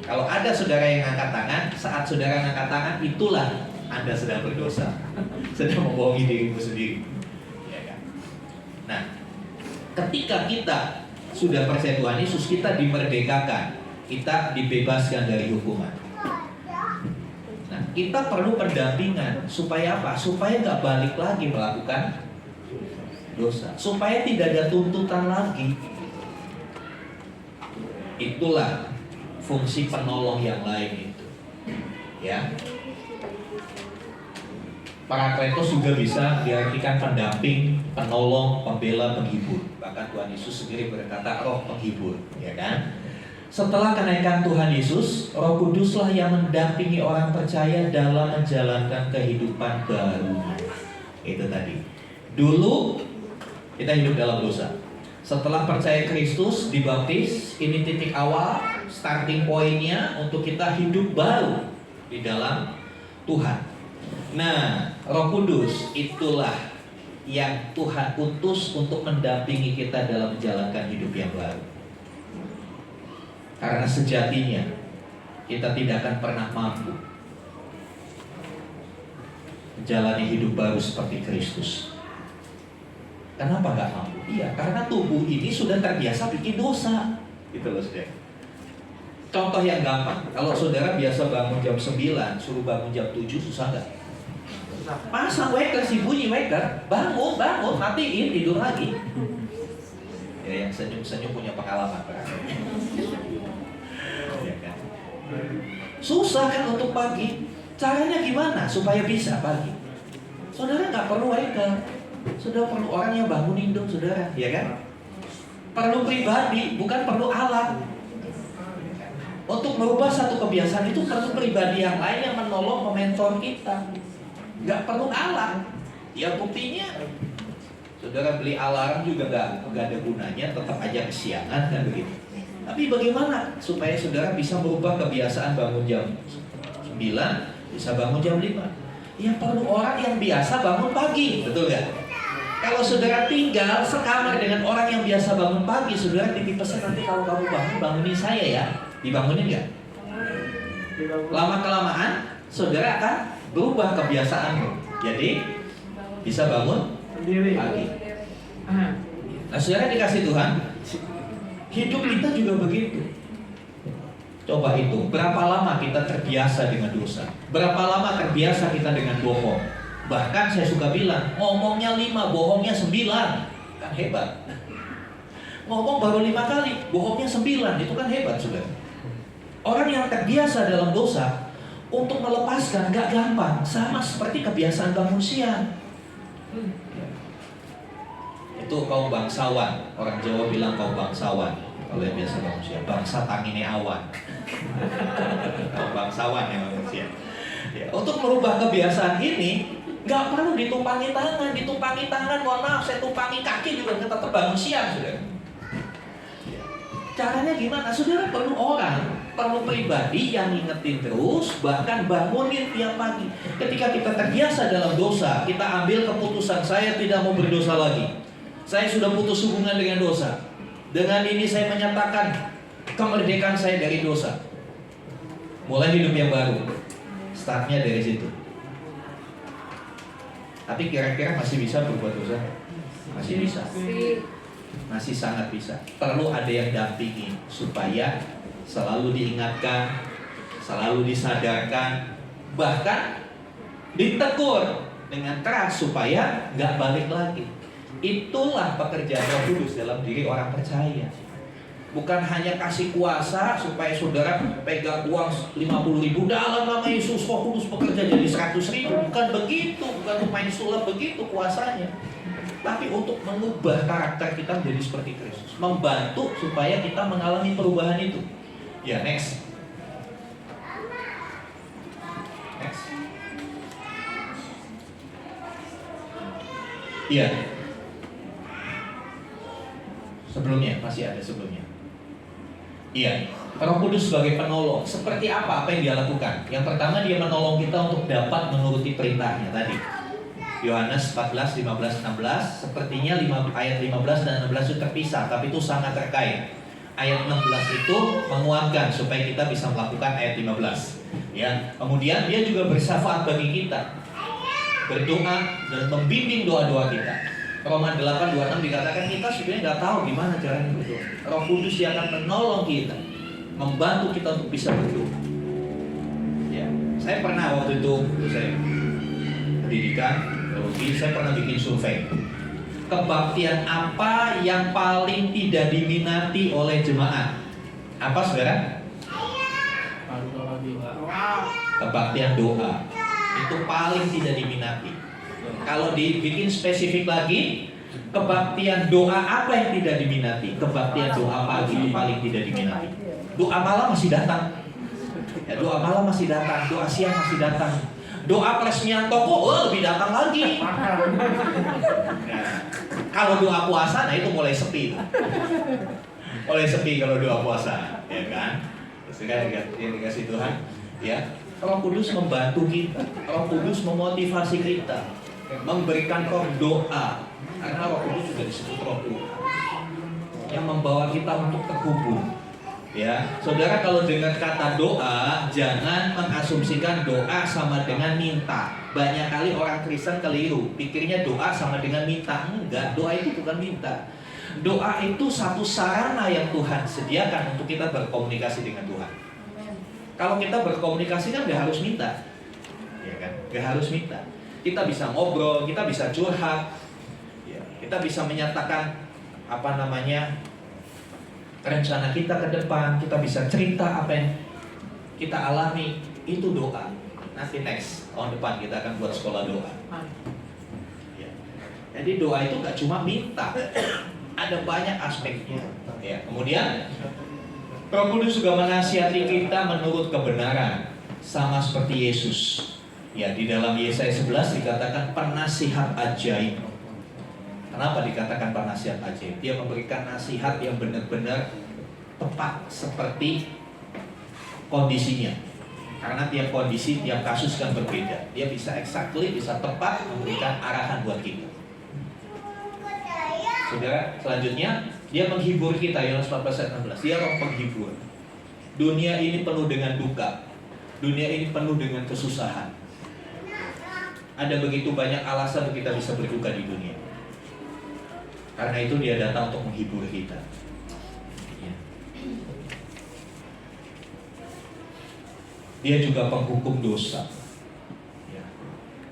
Kalau ada saudara yang angkat tangan, saat saudara angkat tangan itulah Anda sedang berdosa, sedang membohongi dirimu sendiri. Ya. Ketika kita sudah percaya Tuhan Yesus, kita dimerdekakan, kita dibebaskan dari hukuman. Nah, kita perlu pendampingan supaya apa? Supaya nggak balik lagi melakukan dosa, supaya tidak ada tuntutan lagi. Itulah fungsi penolong yang lain itu, ya. Parakletos juga bisa diartikan pendamping, penolong, pembela, penghibur. Bahkan Tuhan Yesus sendiri berkata roh penghibur, ya kan? Setelah kenaikan Tuhan Yesus, Roh Kuduslah yang mendampingi orang percaya dalam menjalankan kehidupan baru. Itu tadi. Dulu kita hidup dalam dosa. Setelah percaya Kristus, dibaptis, ini titik awal, starting pointnya untuk kita hidup baru di dalam Tuhan. Nah, Roh Kudus itulah yang Tuhan utus untuk mendampingi kita dalam menjalankan hidup yang baru. Karena sejatinya kita tidak akan pernah mampu menjalani hidup baru seperti Kristus. Kenapa nggak mampu? Iya, karena tubuh ini sudah terbiasa bikin dosa. Gitu loh, saudara. Contoh yang gampang, kalau saudara biasa bangun jam 9, suruh bangun jam 7, susah nggak? Pasang waker, si bunyi waker, bangun, matiin, tidur lagi. Ya, yang senyum-senyum punya pengalaman, Pak. Ya kan? Susah kan untuk pagi. Caranya gimana supaya bisa pagi? Saudara nggak perlu waker, saudara perlu orang yang bangunin dong, saudara, ya kan? Perlu pribadi, bukan perlu alat. Untuk merubah satu kebiasaan itu perlu pribadi yang lain yang menolong, mementor kita. Nggak perlu alat. Ya buktinya, saudara beli alarm juga nggak ada gunanya, tetap aja kesiangan kan begitu. Tapi bagaimana supaya saudara bisa merubah kebiasaan bangun jam 9, bisa bangun jam 5? Ya perlu orang yang biasa bangun pagi, betul nggak? Kalau saudara tinggal sekamar dengan orang yang biasa bangun pagi, saudara titip pesan nanti kalau kamu bangunin saya ya. Dibangunin nggak? Lama-kelamaan saudara akan berubah kebiasaanmu. Jadi bisa bangun pagi. Nah, saudara dikasih Tuhan, hidup kita juga begitu. Coba itu, berapa lama kita terbiasa dengan dosa? Berapa lama terbiasa kita dengan bohong? Bahkan saya suka bilang, ngomongnya 5, bohongnya 9. Kan hebat. Ngomong baru 5 kali, bohongnya 9. Itu kan hebat, saudara. Orang yang terbiasa dalam dosa, untuk melepaskan gak gampang. Sama seperti kebiasaan bangun siang. Itu kaum bangsawan. Orang Jawa bilang kaum bangsawan. Kalau yang biasa bangun siang, bangsa tangine awan. Kaum bangsawan yang bangun siang. Ya, untuk merubah kebiasaan ini, gak perlu ditumpangi tangan, mohon maaf, saya tumpangi kaki juga tetap bangun siang, saudara. Caranya gimana? Saudara perlu orang, perlu pribadi yang ngingetin terus, bahkan bangunin tiap pagi. Ketika kita terbiasa dalam dosa, kita ambil keputusan, saya tidak mau berdosa lagi. Saya sudah putus hubungan dengan dosa. Dengan ini saya menyatakan kemerdekaan saya dari dosa. Mulai hidup yang baru. Startnya dari situ. Tapi kira-kira masih bisa berbuat dosa? Masih bisa. Masih sangat bisa. Perlu ada yang dampingi supaya selalu diingatkan, selalu disadarkan, bahkan ditegur dengan keras supaya nggak balik lagi. Itulah pekerjaan Roh Kudus dalam diri orang percaya. Bukan hanya kasih kuasa supaya saudara pegang uang 50.000 dalam nama Yesus, Roh Kudus bekerja jadi 100.000. Bukan begitu, bukan main sulap begitu kuasanya. Tapi untuk mengubah karakter kita menjadi seperti Kristus, membantu supaya kita mengalami perubahan itu. Ya, next. Iya. Sebelumnya, masih ada sebelumnya. Iya, Roh Kudus sebagai penolong. Seperti apa yang dia lakukan? Yang pertama, dia menolong kita untuk dapat menuruti perintahnya tadi. Yohanes 14, 15, 16. Sepertinya ayat 15 dan 16 itu terpisah, tapi itu sangat terkait. Ayat 16 itu menguatkan supaya kita bisa melakukan ayat 15. Ya, kemudian dia juga bersyafaat bagi kita, berdoa dan membimbing doa-doa kita. Roma 8:26 dikatakan kita sebenarnya nggak tahu gimana caranya berdoa. Roh Kudus yang akan menolong kita, membantu kita untuk bisa berdoa. Ya, saya pernah waktu itu saya pendidikan teologi, saya pernah bikin survei. Kebaktian apa yang paling tidak diminati oleh jemaat? Apa saudara? Kebaktian doa. Itu paling tidak diminati. Kalau dibikin spesifik lagi, kebaktian doa apa yang tidak diminati? Kebaktian doa pagi itu paling tidak diminati. Doa malam masih datang. Ya, doa malam masih datang, doa siang masih datang. Doa peresmian toko lebih datang lagi. Nah, kalau doa puasa, nah itu mulai sepi. Mulai sepi kalau doa puasa, ya kan? Sekarang yang dikasih Tuhan, ya. Roh Kudus membantu kita, Roh Kudus memotivasi kita, memberikan roh doa, karena Roh Kudus juga disebut roh doa, yang membawa kita untuk terhubung. Ya, saudara, kalau dengar kata doa, jangan mengasumsikan doa sama dengan minta. Banyak kali orang Kristen keliru, pikirnya doa sama dengan minta. Enggak, doa itu bukan minta. Doa itu satu sarana yang Tuhan sediakan untuk kita berkomunikasi dengan Tuhan. Kalau kita berkomunikasi kan gak harus minta, ya kan? Gak harus minta. Kita bisa ngobrol, kita bisa curhat, ya, kita bisa menyatakan rencana kita ke depan, kita bisa cerita apa yang kita alami, itu doa. Nanti next tahun depan kita akan buat sekolah doa. Ya. Jadi doa itu gak cuma minta, ada banyak aspeknya. Ya. Kemudian Roh Kudus juga menasihati kita menurut kebenaran, sama seperti Yesus. Ya, di dalam Yesaya 11 dikatakan penasihat ajaib. Kenapa dikatakan penasihat ajaib? Dia memberikan nasihat yang benar-benar tepat seperti kondisinya. Karena tiap kondisi, tiap kasus kan berbeda. Dia bisa exactly, bisa tepat memberikan arahan buat kita. Saudara, selanjutnya dia menghibur kita, Yohanes 14:16. Dia roh penghibur. Dunia ini penuh dengan duka. Dunia ini penuh dengan kesusahan. Ada begitu banyak alasan untuk kita bisa berduka di dunia. Karena itu dia datang untuk menghibur kita. Ya. Dia juga penghukum dosa. Ya.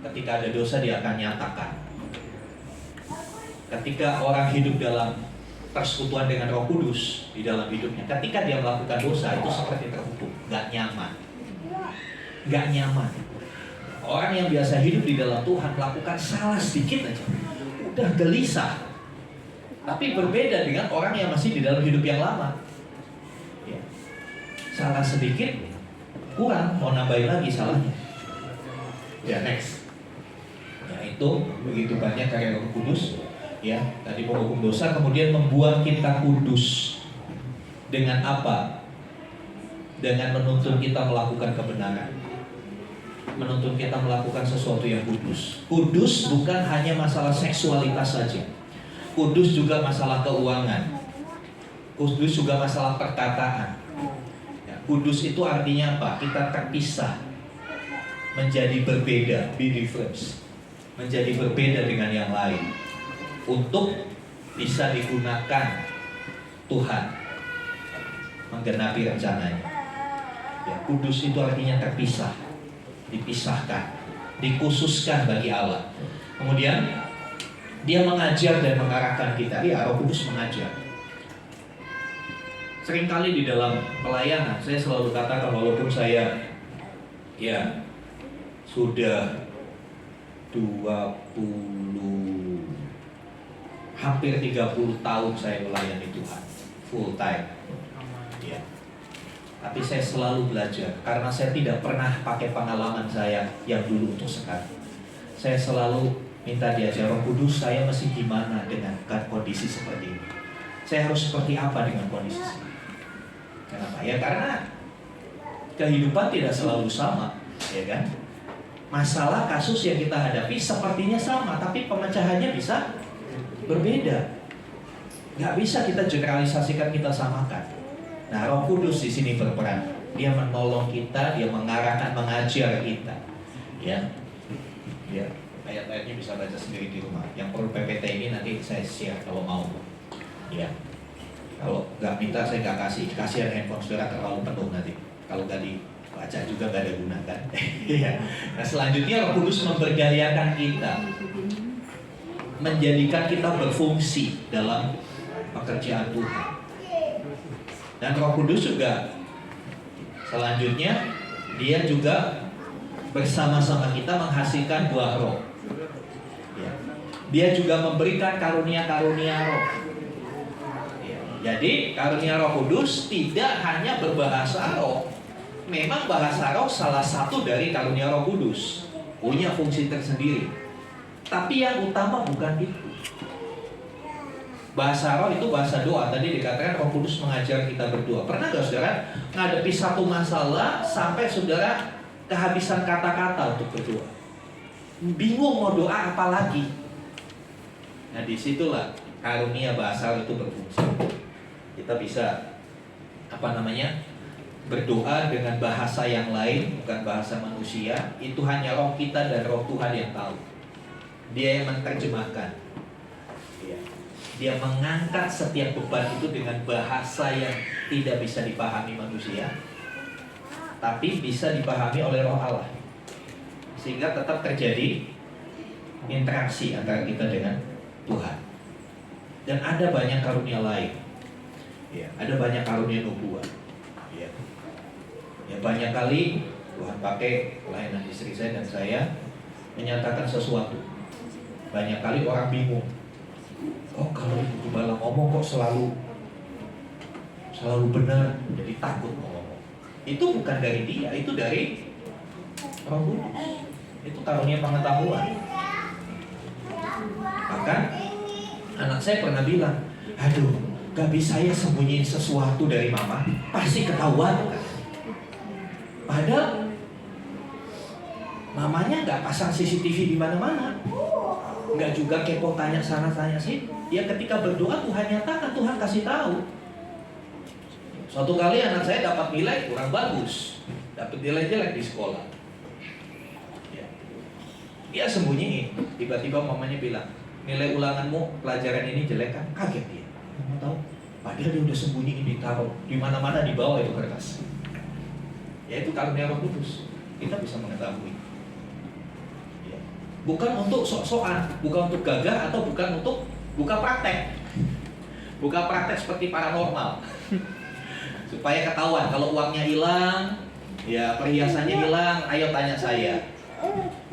Ketika ada dosa dia akan nyatakan. Ketika orang hidup dalam persekutuan dengan Roh Kudus di dalam hidupnya, ketika dia melakukan dosa itu seperti terhukum, gak nyaman. Orang yang biasa hidup di dalam Tuhan melakukan salah sedikit aja udah gelisah. Tapi berbeda dengan orang yang masih di dalam hidup yang lama. Ya. Salah sedikit kurang, mau nambahin lagi salahnya. Ya, next. Ya, itu begitu banyak karya Roh Kudus. Ya, tadi penghukum dosa, kemudian membuat kita kudus. Dengan apa? Dengan menuntun kita melakukan kebenaran. Menuntun kita melakukan sesuatu yang kudus. Kudus bukan hanya masalah seksualitas saja. Kudus juga masalah keuangan. Kudus juga masalah perkataan. Ya, kudus itu artinya apa? Kita terpisah, menjadi berbeda, be different, menjadi berbeda dengan yang lain, untuk bisa digunakan Tuhan menggenapi rencananya. Ya, kudus itu artinya terpisah, dipisahkan, dikhususkan bagi Allah. Kemudian dia mengajar dan mengarahkan kita. Ya, Roh Kudus mengajar. Seringkali di dalam pelayanan saya selalu katakan, walaupun saya ya sudah hampir 30 tahun saya melayani Tuhan full time. Ya. Tapi saya selalu belajar, karena saya tidak pernah pakai pengalaman saya yang dulu untuk sekarang. Saya selalu minta diajar Roh Kudus, saya mesti gimana dengan kondisi seperti ini. Saya harus seperti apa dengan kondisi ini. Kenapa? Ya karena kehidupan tidak selalu sama, ya kan? Masalah kasus yang kita hadapi sepertinya sama, tapi pemecahannya bisa berbeda. Nggak bisa kita generalisasikan, kita samakan. Nah, Roh Kudus di sini berperan. Dia menolong kita, dia mengarahkan, mengajar kita. Ya. Ayat-ayatnya bisa baca sendiri di rumah. Yang perlu PPT ini nanti saya share kalau mau. Ya. Kalau nggak minta saya nggak kasih. Kasihan handphone saudara terlalu penuh nanti. Kalau nggak dibaca juga nggak ada guna kan. Iya. Nah selanjutnya Roh Kudus memberdayakan kita, menjadikan kita berfungsi dalam pekerjaan Tuhan. Dan Roh Kudus juga selanjutnya dia juga bersama-sama kita menghasilkan buah roh. Ya. Dia juga memberikan karunia-karunia roh. Ya. Jadi karunia Roh Kudus tidak hanya berbahasa roh. Memang bahasa roh salah satu dari karunia Roh Kudus, punya fungsi tersendiri. Tapi yang utama bukan itu. Bahasa roh itu bahasa doa. Tadi dikatakan Roh Kudus mengajar kita berdoa. Pernah gak saudara ngadepi satu masalah sampai saudara kehabisan kata-kata untuk berdoa? Bingung mau doa apa lagi? Nah disitulah karunia bahasa roh itu berfungsi. Kita bisa berdoa dengan bahasa yang lain, bukan bahasa manusia. Itu hanya roh kita dan roh Tuhan yang tahu. Dia yang menerjemahkan. Dia mengangkat setiap beban itu dengan bahasa yang tidak bisa dipahami manusia, tapi bisa dipahami oleh Roh Allah, sehingga tetap terjadi interaksi antara kita dengan Tuhan. Dan ada banyak karunia lain, ya, ada banyak karunia nubuat. Ya, banyak kali Tuhan pakai pelayanan istri saya dan saya menyatakan sesuatu. Banyak kali orang bingung. Oh kalau Ibu Gembala ngomong kok selalu benar, jadi takut mau ngomong. Itu bukan dari dia, itu dari Roh Kudus. Itu karunia pengetahuan. Bahkan anak saya pernah bilang, aduh, gak bisa ya sembunyiin sesuatu dari mama, pasti ketahuan. Padahal mamanya gak pasang CCTV di mana-mana. Nggak juga kepo tanya sana tanya sih. Ya ketika berdoa Tuhan nyatakan, Tuhan kasih tahu. Suatu kali anak saya dapat nilai kurang bagus, dapat nilai jelek di sekolah. Ya. Dia sembunyiin. Tiba-tiba mamanya bilang, nilai ulanganmu pelajaran ini jelek kan? Kaget dia. Mau tahu? Padahal dia udah sembunyiin, ditaruh di mana-mana, di bawah itu kertas. Ya itu karunia Roh Kudus. Kita bisa mengetahui. Bukan untuk sok-sokan, bukan untuk gagah, atau bukan untuk buka praktek. Buka praktek seperti paranormal. Supaya ketahuan kalau uangnya hilang, ya perhiasannya hilang, ayo tanya saya.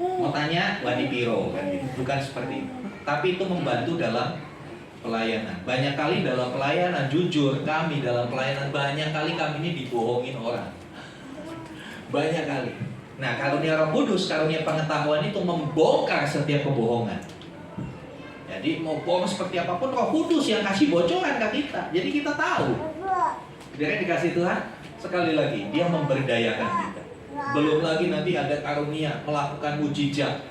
Mau tanya, wadi piro kan gitu. Bukan seperti itu. Tapi itu membantu dalam pelayanan. Banyak kali dalam pelayanan, jujur kami dalam pelayanan banyak kali kami ini dibohongin orang. Banyak kali. Nah, karunia Roh Kudus, karunia pengetahuan itu membongkar setiap kebohongan. Jadi mau bohong seperti apapun, Roh Kudus yang kasih bocoran ke kita. Jadi kita tahu. Dia dikasih Tuhan, sekali lagi dia memberdayakan kita. Belum lagi nanti ada karunia melakukan mujizat.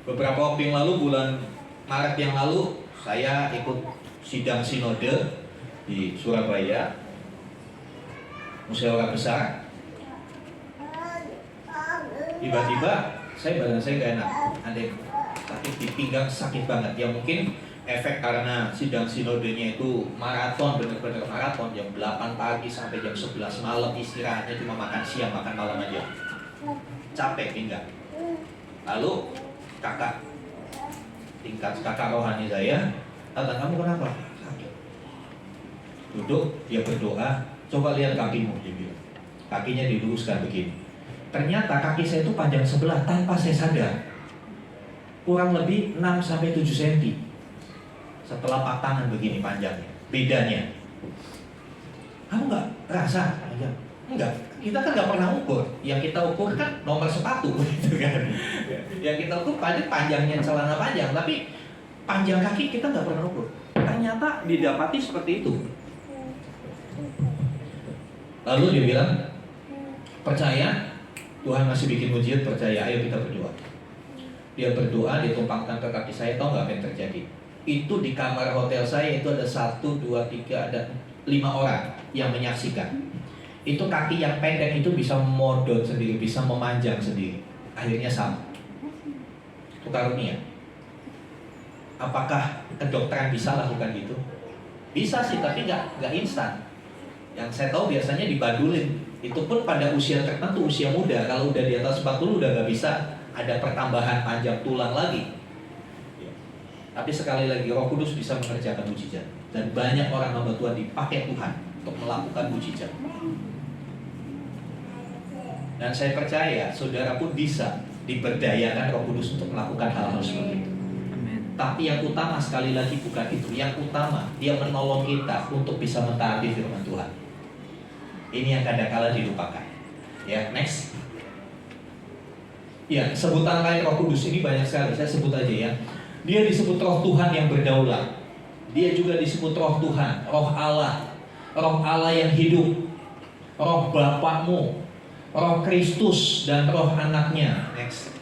Beberapa waktu yang lalu, bulan Maret yang lalu, saya ikut sidang sinode di Surabaya. Musyawarah besar. Tiba-tiba badan saya gak enak, ada sakit di pinggang, sakit banget. Ya mungkin efek karena sidang sinodenya itu maraton, bener-bener maraton, jam 8 pagi sampai jam 11 malam, istirahatnya cuma makan siang, makan malam aja. Capek pinggang. Lalu kakak rohani saya, "Tante, kamu kenapa?" Sakit. Duduk, dia berdoa. "Coba lihat kakimu," dia bilang. Kakinya diluruskan begini. Ternyata kaki saya itu panjang sebelah tanpa saya sadar. Kurang lebih 6-7 cm. Setelah tangan begini panjangnya. Bedanya. Kamu nggak rasa? Enggak. Kita kan nggak pernah ukur. Yang kita ukur kan nomor sepatu, gitu kan. Yang kita ukur panjangnya celana panjang, tapi panjang kaki kita nggak pernah ukur. Ternyata didapati seperti itu. Lalu dia bilang, "Percaya Tuhan masih bikin mujizat, percaya, ayo kita berdoa." Dia berdoa, dia tumpangkan ke kaki saya. Tahu nggak apa yang terjadi? Itu di kamar hotel saya itu ada 1, 2, 3, ada 5 orang yang menyaksikan. Itu kaki yang pendek itu bisa modot sendiri, bisa memanjang sendiri. Akhirnya sama. Itu karunia. Apakah kedokteran bisa lakukan gitu? Bisa sih, tapi nggak instan. Yang saya tahu biasanya dibadulin. Itu pun pada usia tertentu, usia muda. Kalau udah di atas 40 udah nggak bisa ada pertambahan panjang tulang lagi. Tapi sekali lagi Roh Kudus bisa mengerjakan mujizat. Dan banyak orang hamba Tuhan dipakai Tuhan untuk melakukan mujizat. Dan saya percaya saudara pun bisa diberdayakan Roh Kudus untuk melakukan hal-hal seperti itu. Tapi yang utama sekali lagi bukan itu. Yang utama dia menolong kita untuk bisa mentaati firman Tuhan. Ini yang kadang-kala dilupakan. Ya, next. Ya, sebutan lain Roh Kudus ini banyak sekali. Saya sebut aja ya. Dia disebut Roh Tuhan yang berdaulat. Dia juga disebut Roh Tuhan, Roh Allah. Roh Allah yang hidup. Roh Bapakmu, Roh Kristus dan Roh Anaknya. Next.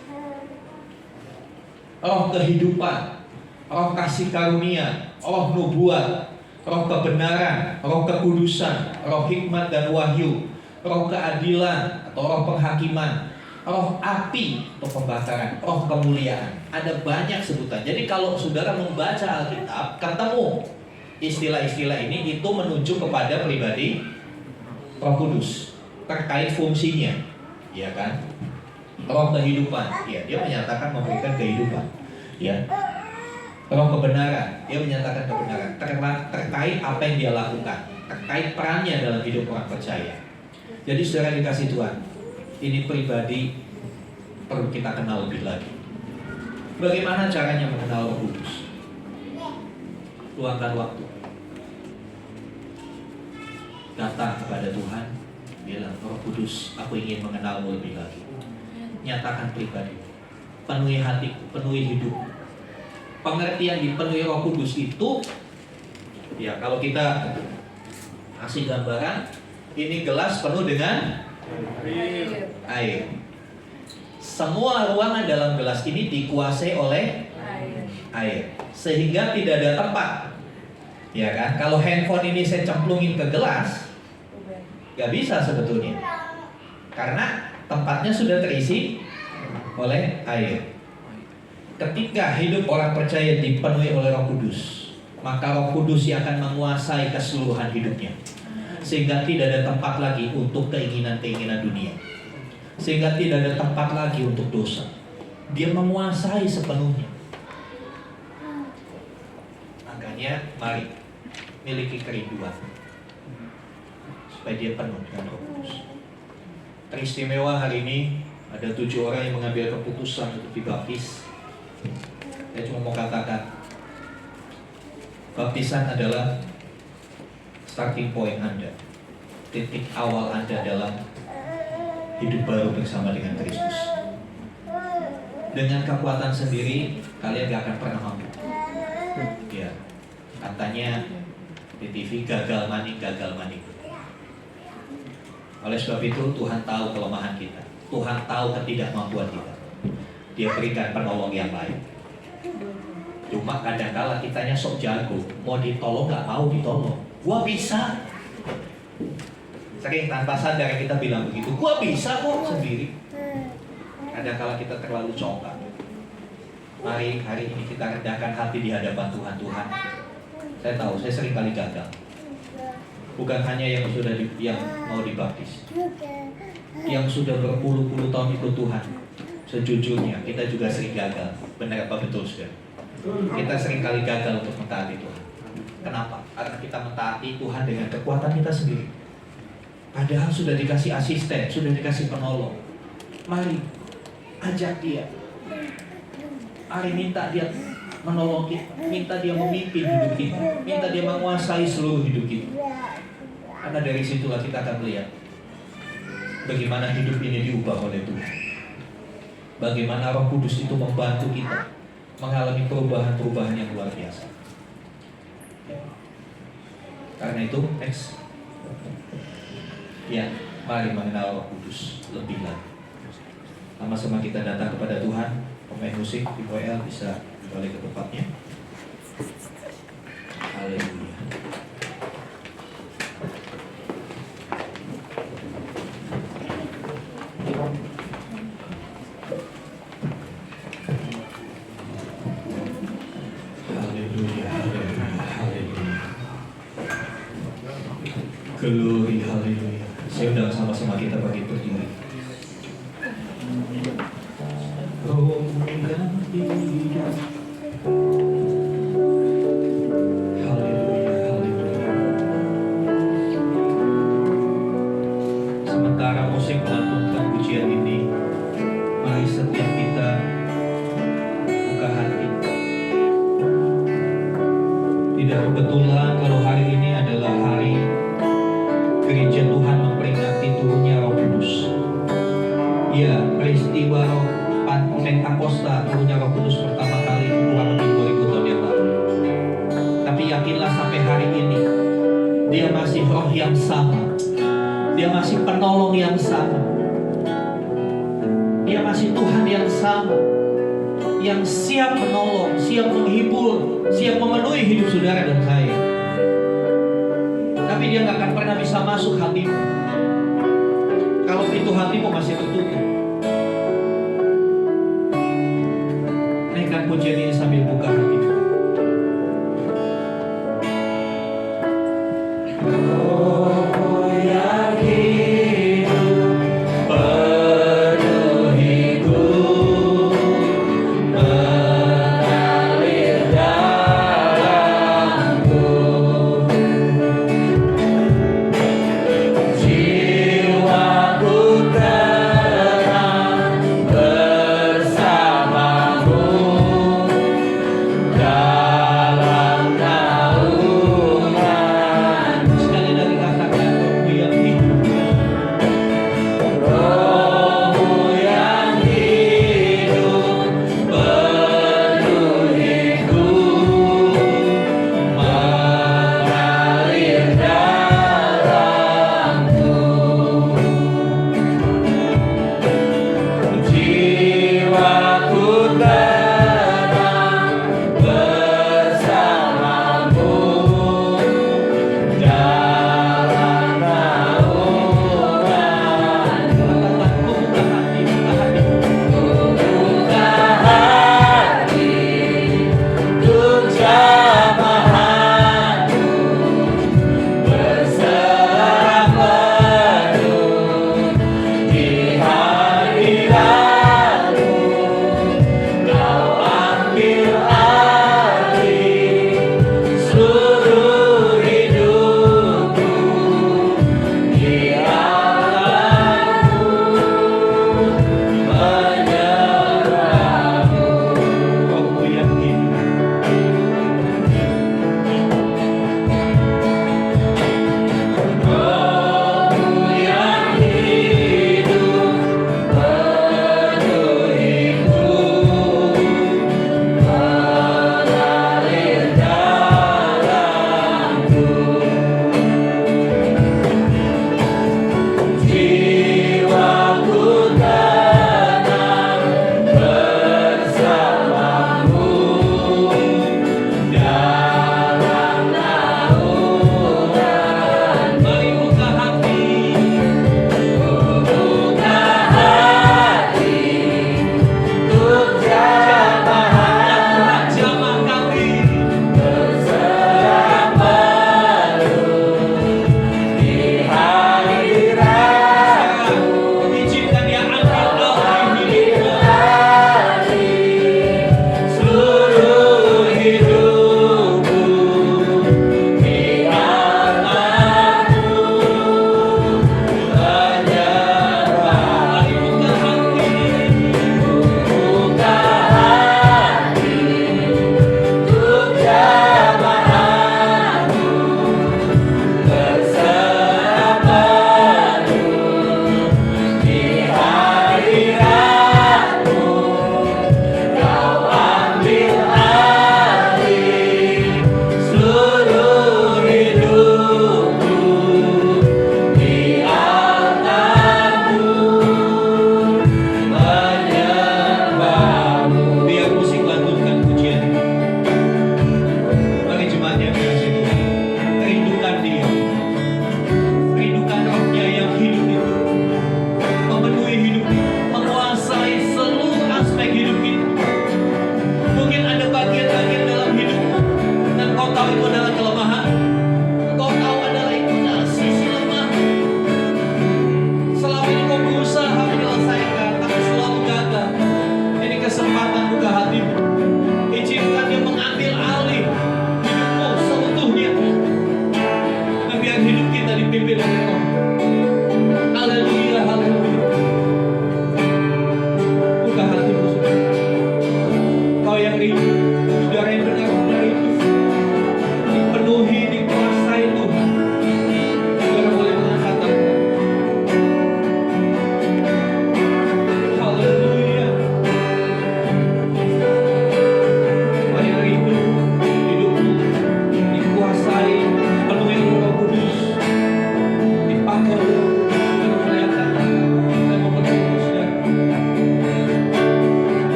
Roh kehidupan, Roh kasih karunia, Roh nubuat, Roh kebenaran, Roh kekudusan, Roh hikmat dan wahyu, Roh keadilan atau Roh penghakiman, Roh api atau pembakaran, Roh kemuliaan. Ada banyak sebutan. Jadi kalau saudara membaca Alkitab, ketemu istilah-istilah ini, itu menunjuk kepada pribadi Roh Kudus terkait fungsinya, ya kan? Roh kehidupan, ya, dia menyatakan memberikan kehidupan, ya. Roh kebenaran, dia menyatakan kebenaran terkait apa yang dia lakukan, terkait perannya dalam hidup orang percaya. Jadi saudara dikasih Tuhan, ini pribadi perlu kita kenal lebih lagi. Bagaimana caranya mengenal Roh Kudus? Luangkan waktu, datang kepada Tuhan, bilang, Roh Kudus, aku ingin mengenalmu lebih lagi. Nyatakan pribadi, penuhi hatiku, penuhi hidup. Pengertian dipenuhi Roh Kudus itu, ya kalau kita kasih gambaran, ini gelas penuh dengan air. Semua ruangan dalam gelas ini dikuasai oleh air, sehingga tidak ada tempat, ya kan? Kalau handphone ini saya cemplungin ke gelas, gak bisa sebetulnya, karena tempatnya sudah terisi oleh air. Ketika hidup orang percaya dipenuhi oleh Roh Kudus, maka Roh Kudus yang akan menguasai keseluruhan hidupnya, sehingga tidak ada tempat lagi untuk keinginan-keinginan dunia, sehingga tidak ada tempat lagi untuk dosa. Dia menguasai sepenuhnya. Makanya mari miliki kerinduan supaya dia penuh dengan Roh Kudus. Teristimewa hari ini ada 7 orang yang mengambil keputusan untuk dibaptis. Saya cuma mau katakan, baptisan adalah starting point Anda, titik awal Anda dalam hidup baru bersama dengan Kristus. Dengan kekuatan sendiri kalian gak akan pernah mampu. Ya, katanya di TV gagal maning. Oleh sebab itu Tuhan tahu kelemahan kita, Tuhan tahu ketidakmampuan kita. Dia berikan penolong yang lain. Cuma kadang-kala kitanya sok jago, mau ditolong gak mau ditolong. Gua bisa. Sering tanpa sadar kita bilang begitu, gua bisa kok sendiri. Kadang-kala kita terlalu coba. Mari hari ini kita rendahkan hati di hadapan Tuhan. Tuhan, saya tahu saya sering kali gagal. Bukan hanya yang sudah yang mau dibaptis, yang sudah berpuluh-puluh tahun ikut Tuhan. Sejujurnya kita juga sering gagal. Benar apa betul saudara? Kita sering kali gagal untuk mentaati Tuhan. Kenapa? Karena kita mentaati Tuhan dengan kekuatan kita sendiri. Padahal sudah dikasih asisten, sudah dikasih penolong. Mari ajak dia. Mari minta dia menolong kita, minta dia memimpin hidup kita, minta dia menguasai seluruh hidup kita. Karena dari situlah kita akan melihat bagaimana hidup ini diubah oleh Tuhan. Bagaimana Roh Kudus itu membantu kita mengalami perubahan-perubahan yang luar biasa. Karena itu, next. Ya, mari mengenal Roh Kudus lebih lagi. Sama-sama kita datang kepada Tuhan. Pemain musik di WL bisa kembali ke tempatnya. Haleluya. Glory, haleluya. Saya undang sama-sama kita bagi berdiri. Roh mengganti hidup. Haleluya, haleluya. Sementara musik melantunkan pujian ini, mari setiap kita buka hati. Tidak kebetulan kalau hari ini adalah hari Gereja Tuhan memperingati turunnya Roh Kudus. Ya, peristiwa Pentakosta, turunnya Roh Kudus pertama kali kurang lebih 2000 tahun yang lalu. Tapi yakinlah sampai hari ini Dia masih Roh yang sama. Dia masih penolong yang sama. Dia masih Tuhan yang sama, yang siap menolong, siap menghibur, siap memenuhi hidup saudara dan saya. Tapi Dia nggak akan pernah bisa masuk hatimu kalau pintu hatimu masih tertutup. Naikkan pujian ini sambil buka hati.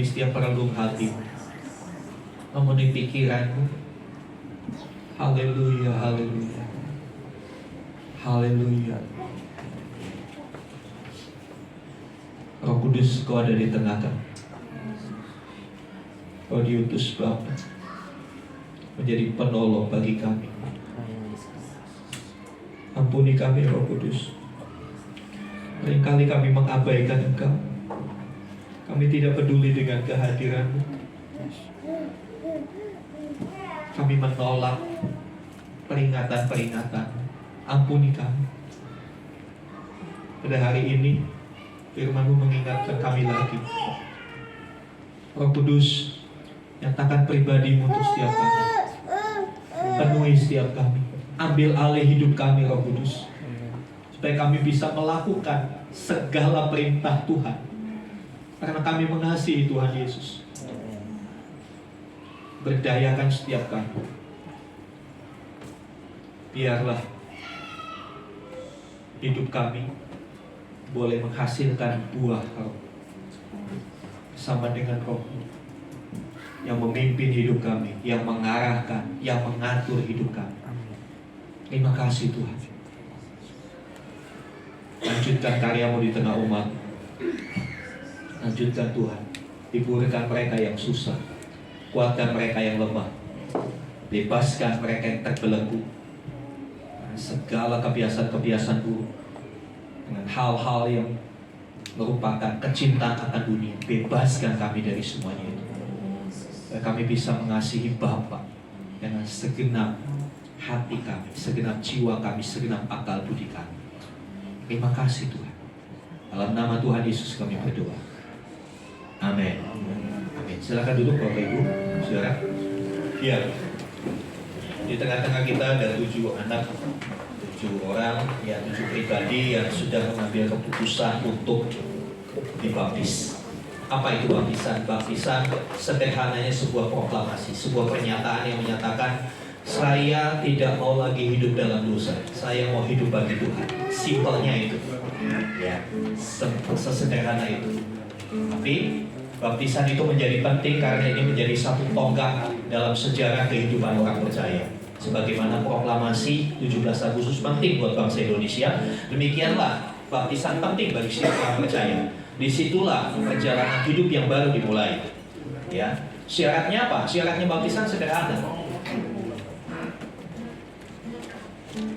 setiap relung hati, memenuhi pikiranmu. Haleluya, haleluya, haleluya. Roh Kudus, Kau ada di tengah-tengah. Kau diutus Bapa menjadi penolong bagi kami. Ampuni kami, Roh Kudus. Seringkali kami mengabaikan Engkau. Kami tidak peduli dengan kehadiran-Mu. Kami menolak peringatan-peringatan. Ampuni kami. Pada hari ini, firman-Mu mengingatkan kami lagi. Roh Kudus, nyatakan pribadi-Mu untuk setiap kami. Penuhi setiap kami. Ambil alih hidup kami, Roh Kudus. Supaya kami bisa melakukan segala perintah Tuhan. Karena kami mengasihi Tuhan Yesus. Berdayakan setiap kami. Biarlah hidup kami boleh menghasilkan buah Roh. Bersama dengan Roh yang memimpin hidup kami, yang mengarahkan, yang mengatur hidup kami. Terima kasih Tuhan. Lanjutkan karya-Mu di tengah umat. Lanjutkan Tuhan. Hiburkan mereka yang susah. Kuatkan mereka yang lemah. Bebaskan mereka yang terbelenggu. Segala kebiasaan-kebiasaan buruk. Dengan hal-hal yang merupakan kecintaan akan dunia. Bebaskan kami dari semuanya itu. Dan kami bisa mengasihi Bapa dengan segenap hati kami, segenap jiwa kami, segenap akal budi kami. Terima kasih Tuhan. Dalam nama Tuhan Yesus kami berdoa. Amin. Amin. Silakan duduk Bapak Ibu, Saudara. Ya. Di tengah-tengah kita ada 7 anak, 7 orang, ya 7 pribadi yang sudah mengambil keputusan untuk dibaptis. Apa itu baptisan? Baptisan sederhananya sebuah proklamasi, sebuah pernyataan yang menyatakan saya tidak mau lagi hidup dalam dosa. Saya mau hidup bagi Tuhan. Simpelnya itu. Ya, sesederhana itu. Tapi baptisan itu menjadi penting karena ini menjadi satu tonggak dalam sejarah kehidupan orang percaya. Sebagaimana proklamasi 17 Agustus penting buat bangsa Indonesia, demikianlah baptisan penting bagi setiap orang percaya. Disitulah perjalanan hidup yang baru dimulai. Ya, syaratnya apa? Syaratnya baptisan sederhana.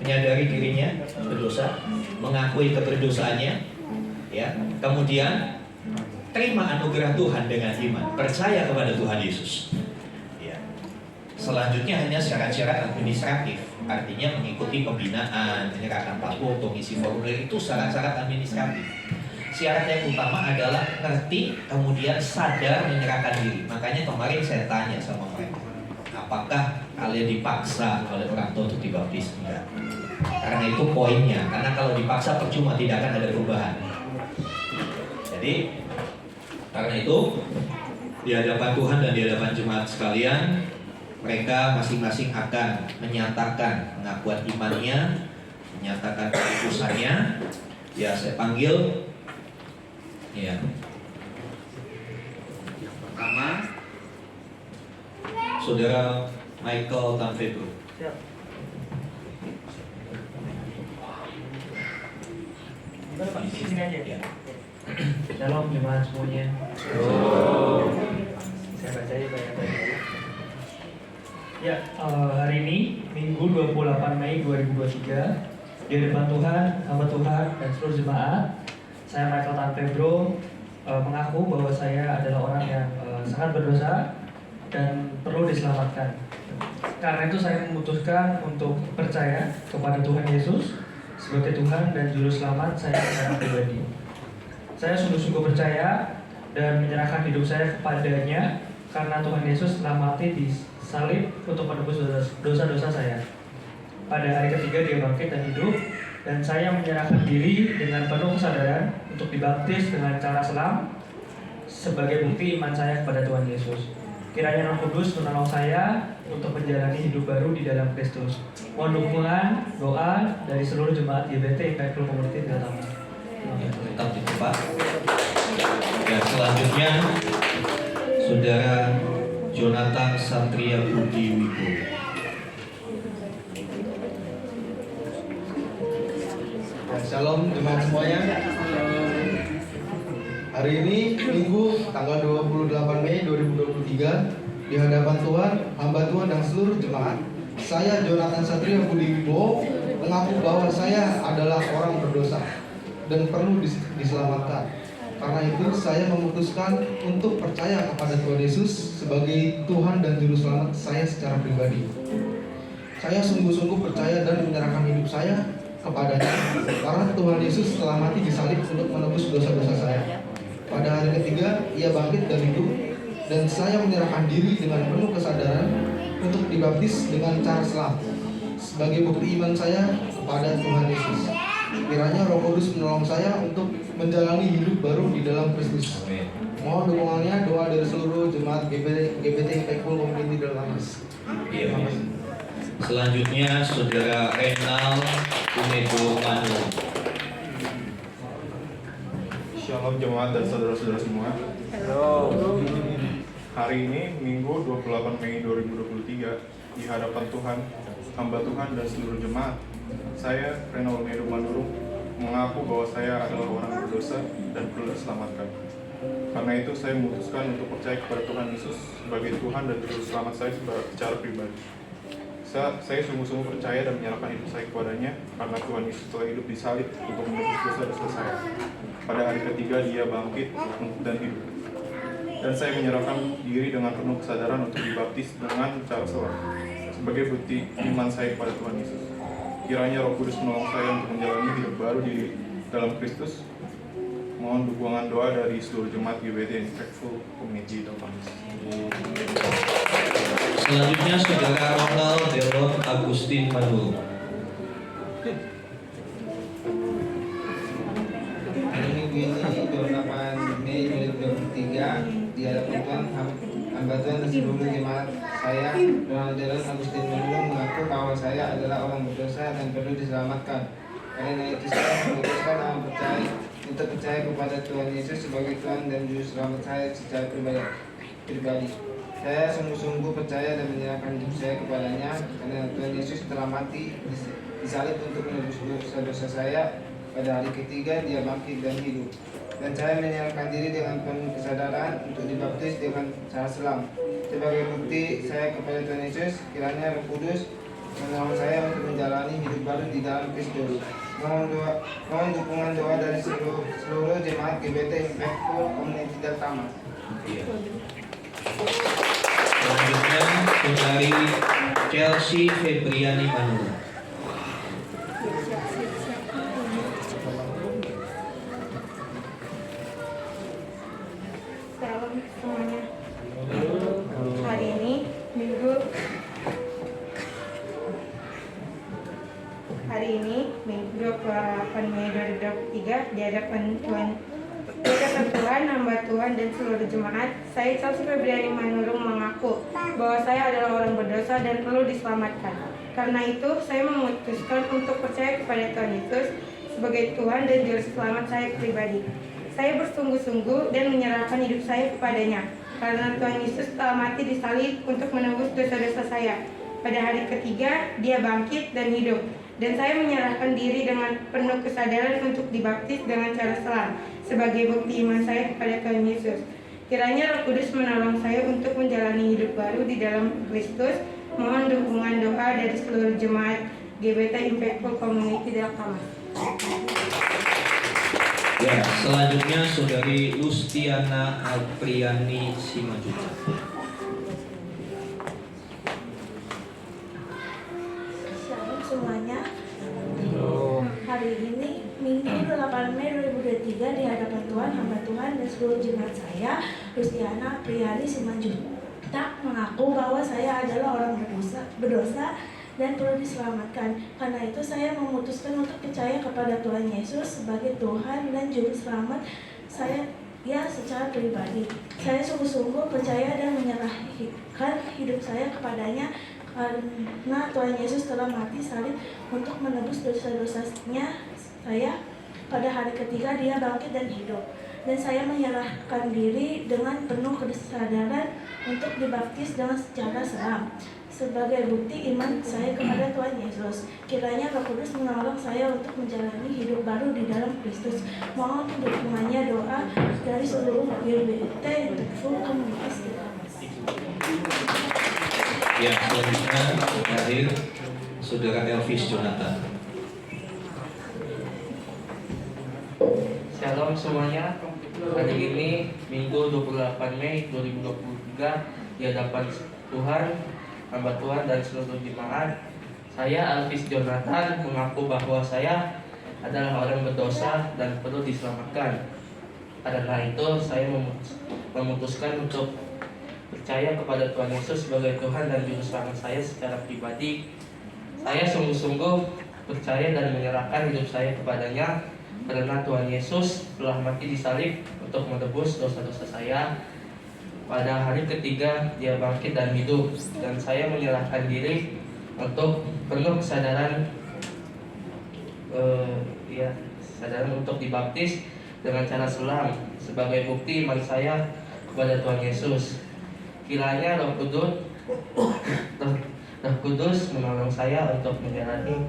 Menyadari dirinya berdosa, mengakui keberdosaannya, ya. Kemudian terima anugerah Tuhan dengan iman, percaya kepada Tuhan Yesus. Ya. Selanjutnya hanya syarat-syarat administratif, artinya mengikuti pembinaan, menyerahkan paspor, mengisi formulir, itu syarat-syarat administratif. Syarat yang utama adalah ngerti, kemudian sadar menyerahkan diri. Makanya kemarin saya tanya sama mereka, apakah kalian dipaksa oleh orang tua untuk dibaptis? Enggak. Karena itu poinnya. Karena kalau dipaksa percuma, tidak akan ada perubahan. Jadi karena itu di hadapan Tuhan dan di hadapan jemaat sekalian, mereka masing-masing akan menyatakan pengakuan imannya, menyatakan keputusannya. Ya, saya panggil. Ya. Yang pertama, Saudara Michael Tanfedo. Siap. Sini aja. Ya. Shalom jemaat semuanya. Saya baca ya Pak. Ya, hari ini Minggu 28 Mei 2023 di hadapan Tuhan, hamba Tuhan dan seluruh jemaat, saya Michael Tanfedo mengaku bahwa saya adalah orang yang sangat berdosa dan perlu diselamatkan. Karena itu saya memutuskan untuk percaya kepada Tuhan Yesus sebagai Tuhan dan Juru Selamat saya secara pribadi. Saya sungguh-sungguh percaya dan menyerahkan hidup saya kepadanya karena Tuhan Yesus telah mati di salib untuk menebus dosa-dosa saya. Pada hari ketiga Dia bangkit dan hidup, dan saya menyerahkan diri dengan penuh kesadaran untuk dibaptis dengan cara selam sebagai bukti iman saya kepada Tuhan Yesus. Kiranya Roh Kudus menolong saya untuk menjalani hidup baru di dalam Kristus. Mohon dukungan, doa dari seluruh jemaat YBT Faithful Community Gautama. Ya, tetap di tempat. Dan selanjutnya Saudara Jonathan Satria Budi Wibowo. Shalom jemaat semuanya. Hari ini Minggu tanggal 28 Mei 2023 di hadapan Tuhan, hamba Tuhan dan seluruh jemaat, saya Jonathan Satria Budi Wibowo mengaku bahwa saya adalah orang berdosa dan perlu diselamatkan. Karena itu saya memutuskan untuk percaya kepada Tuhan Yesus sebagai Tuhan dan Juru Selamat saya secara pribadi. Saya sungguh-sungguh percaya dan menyerahkan hidup saya kepadanya karena Tuhan Yesus telah mati di salib untuk menebus dosa-dosa saya. Pada hari ketiga ia bangkit dan hidup, dan saya menyerahkan diri dengan penuh kesadaran untuk dibaptis dengan cara selam sebagai bukti iman saya kepada Tuhan Yesus. Kiranya Roh Kudus menolong saya untuk menjalani hidup baru di dalam Kristus. Mohon dukungannya, doa dari seluruh jemaat GBT Impactful Community Deltamas. Terima kasih. Selanjutnya Saudara Renal Umedo Manu. Shalom jemaat dan saudara-saudara semua. Hari ini Minggu 28 Mei 2023 di hadapan Tuhan, hamba Tuhan dan seluruh jemaat, saya Renal Umedo Manu mengaku bahwa saya adalah orang berdosa dan perlu diselamatkan. Karena itu saya memutuskan untuk percaya kepada Tuhan Yesus sebagai Tuhan dan Juru Selamat saya secara pribadi. Saya sungguh-sungguh percaya dan menyerahkan hidup saya kepadanya karena Tuhan Yesus telah hidup di salib untuk menebus dosa-dosa saya. Pada hari ketiga dia bangkit dan hidup. Dan saya menyerahkan diri dengan penuh kesadaran untuk dibaptis dengan cara selam sebagai bukti iman saya kepada Tuhan Yesus. Kiranya Roh Kudus menolong saya untuk menjalani hidup baru di dalam Kristus. Mohon dukungan doa dari seluruh jemaat GBT Impactful Community Deltamas. Selanjutnya Saudara Ronald Delon Agustin Manu. Hari Minggu ini 28 Mei 2023 di hadapan Tuhan, hamba Tuhan dan seluruh jemaat, saya Ronald Delon Agustin Manu mengaku bahwa saya adalah orang berdosa dan perlu diselamatkan. Karena itu saya memutuskan untuk percaya kepada Tuhan Yesus sebagai Tuhan dan Juru Selamat saya secara pribadi. Saya sungguh-sungguh percaya dan menyerahkan hidup saya kepadanya karena Tuhan Yesus telah mati di salib untuk menebus dosa-dosa saya. Pada hari ketiga dia bangkit dan hidup. Dan saya menyerahkan diri dengan penuh kesadaran untuk dibaptis dengan cara selam sebagai bukti saya kepada Tuhan Yesus. Kiranya Roh Kudus menolong saya untuk menjalani hidup baru di dalam Kristus. Mohon dukungan doa dari seluruh jemaat GBT Impactful Community Deltamas. Selanjutnya Saudari Chelsea Febriani Manu. Shalom semuanya. Hari ini Minggu 28 Mei 2023 di hadapan Tuhan, hamba Tuhan dan seluruh jemaat, saya Chelsea Febriani Manurung mengaku bahwa saya adalah orang berdosa dan perlu diselamatkan. Karena itu, saya memutuskan untuk percaya kepada Tuhan Yesus sebagai Tuhan dan Juru Selamat saya pribadi. Saya bersungguh-sungguh dan menyerahkan hidup saya kepadanya, karena Tuhan Yesus telah mati di salib untuk menebus dosa-dosa saya. Pada hari ketiga, dia bangkit dan hidup. Dan saya menyerahkan diri dengan penuh kesadaran untuk dibaptis dengan cara selam sebagai bukti iman saya kepada Tuhan Yesus. Kiranya Roh Kudus menolong saya untuk menjalani hidup baru di dalam Kristus. Mohon dukungan doa dari seluruh jemaat GBT Impactful Community Deltamas. Ya, selanjutnya Saudari Lustiana Alpriani Simajuta. Shalom semuanya. Hari ini Minggu 8 Mei 2023 di hadapan Tuhan, hamba Tuhan dan seluruh jemaat, saya Lustiana Alpriani Simajuta mengaku bahwa saya adalah orang berdosa dan perlu diselamatkan. Karena itu saya memutuskan untuk percaya kepada Tuhan Yesus sebagai Tuhan dan Juru Selamat saya secara pribadi. Saya sungguh-sungguh percaya dan menyerahkan hidup saya kepadanya karena Tuhan Yesus telah mati salib untuk menebus dosa-dosanya saya. Pada hari ketiga dia bangkit dan hidup. dan saya menyerahkan diri dengan penuh kesadaran untuk dibaptis dengan secara seram sebagai bukti iman saya kepada Tuhan Yesus. Kiranya Roh Kudus menolong saya untuk menjalani hidup baru di dalam Kristus. Mohon dukungannya doa dari seluruh GBT Full Komunitas. Yang selanjutnya terakhir Saudara Elvis Jonathan. Shalom semuanya. Hari ini Minggu 28 Mei 2023 di hadapan Tuhan, hamba Tuhan dan seluruh jemaat, saya Elvis Jonathan mengaku bahwa saya adalah orang berdosa dan perlu diselamatkan. Karena itu saya memutuskan untuk percaya kepada Tuhan Yesus sebagai Tuhan dan Juru Selamat saya secara pribadi. Saya sungguh-sungguh percaya dan menyerahkan hidup saya kepadanya, karena Tuhan Yesus telah mati di salib untuk menebus dosa-dosa saya. Pada hari ketiga Dia bangkit dan hidup, dan saya menyerahkan diri untuk penuh kesadaran untuk dibaptis dengan cara selam sebagai bukti iman saya kepada Tuhan Yesus. Kiranya Roh Kudus menolong saya untuk menjalani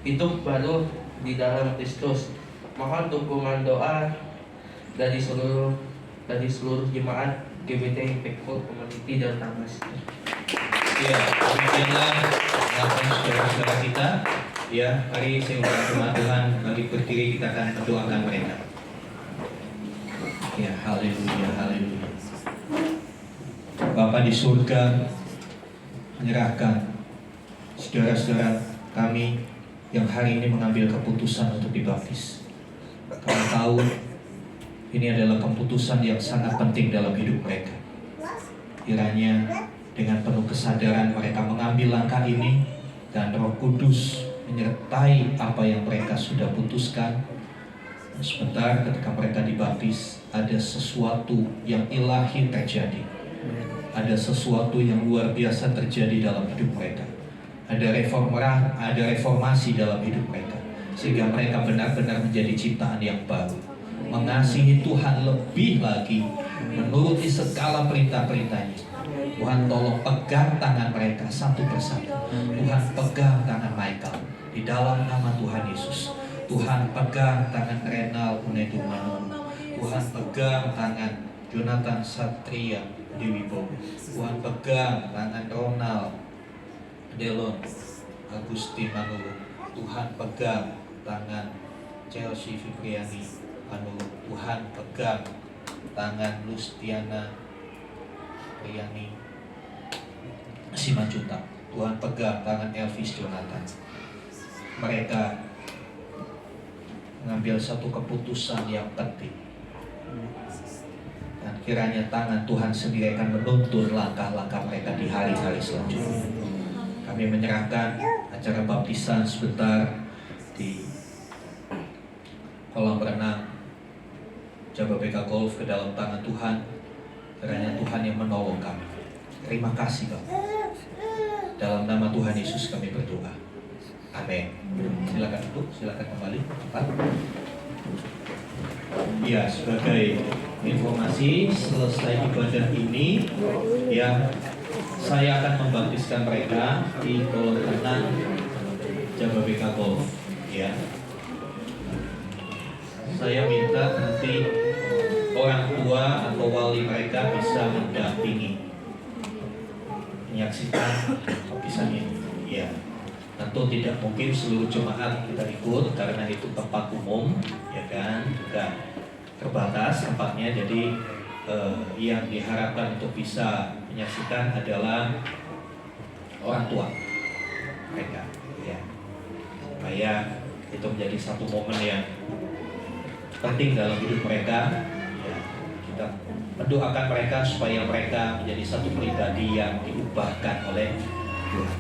hidup baru di dalam Kristus. Mohon dukungan doa dari seluruh jemaat GBT Faithful Community Delta Mas. Ya, demikianlah pengakuan saudara-saudara kita. Ya, mari saya undang jemaat Tuhan bagi berdiri, kita akan mendoakan mereka. Ya, haleluya, haleluya. Bapa di surga, menyerahkan saudara-saudara kami yang hari ini mengambil keputusan untuk dibaptis. Kami tahu ini adalah keputusan yang sangat penting dalam hidup mereka. Kiranya dengan penuh kesadaran mereka mengambil langkah ini, dan Roh Kudus menyertai apa yang mereka sudah putuskan. Sebentar ketika mereka dibaptis, ada sesuatu yang ilahi terjadi. Ada sesuatu yang luar biasa terjadi dalam hidup mereka. Ada reformasi dalam hidup mereka, sehingga mereka benar-benar menjadi ciptaan yang baru, mengasihi Tuhan lebih lagi, menuruti segala perintah-perintahnya. Tuhan tolong pegang tangan mereka satu persatu. Tuhan pegang tangan Michael di dalam nama Tuhan Yesus. Tuhan pegang tangan Renal Unedumanung. Tuhan pegang tangan Jonathan Satria Dewibowo. Tuhan pegang tangan Ronald Delon Agustin Manulu. Tuhan pegang tangan Chelsea Fibriani Manulu. Tuhan pegang tangan Lustiana Priani Simanjuntak. Tuhan pegang tangan Elvis Jonathan. Mereka mengambil satu keputusan yang penting, dan kiranya tangan Tuhan sendiri akan menuntun langkah-langkah mereka di hari-hari selanjutnya. Kami menyerahkan acara baptisan sebentar di kolam renang Jababeka Golf ke dalam tangan Tuhan. Kiranya Tuhan yang menolong kami. Terima kasih Bapak. Dalam nama Tuhan Yesus kami berdoa. Amin. Silakan duduk, silakan kembali. Ya, sebagai informasi selesai ibadah ini, ya, saya akan membaptiskan mereka di kolam renang Jababeka Golf. Ya, saya minta nanti orang tua atau wali mereka bisa mendampingi menyaksikan baptisan ini. Ya, tentu tidak mungkin seluruh jemaat kita ikut karena itu tempat umum, ya kan, juga terbatas tempatnya. Jadi yang diharapkan untuk bisa menyaksikan adalah orang tua mereka, ya, supaya itu menjadi satu momen yang penting dalam hidup mereka. Ya, kita mendoakan mereka supaya mereka menjadi satu pribadi yang diubahkan oleh Tuhan.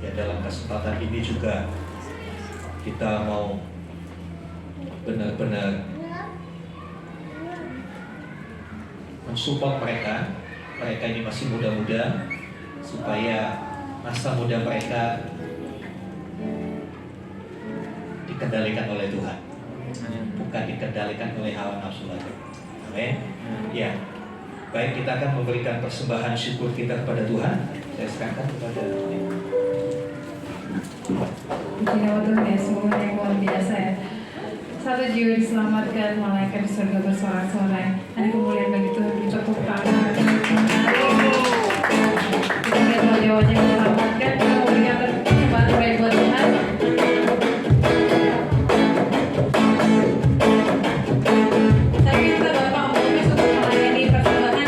Ya, dalam kesempatan ini juga kita mau benar-benar mensupport mereka. Mereka ini masih muda-muda, supaya masa muda mereka dikendalikan oleh Tuhan. bukan dikendalikan oleh hawa nafsu lagi. Amin. Ya, baik, kita akan memberikan persembahan syukur kita kepada Tuhan. Saya serahkan kepada Puji nama Tuhan ya, semoga yang luar biasa ya. Satu jiwa diselamatkan, malaikat di surga bersorak-sorai. Ada kemuliaan bagi Tuhan, bertepuk tangan. Kita lihat wajah-wajah yang diselamatkan, kita memberikan persembahan baik buat Tuhan. Saya minta Bapak Mumis untuk melayani persembahan ya.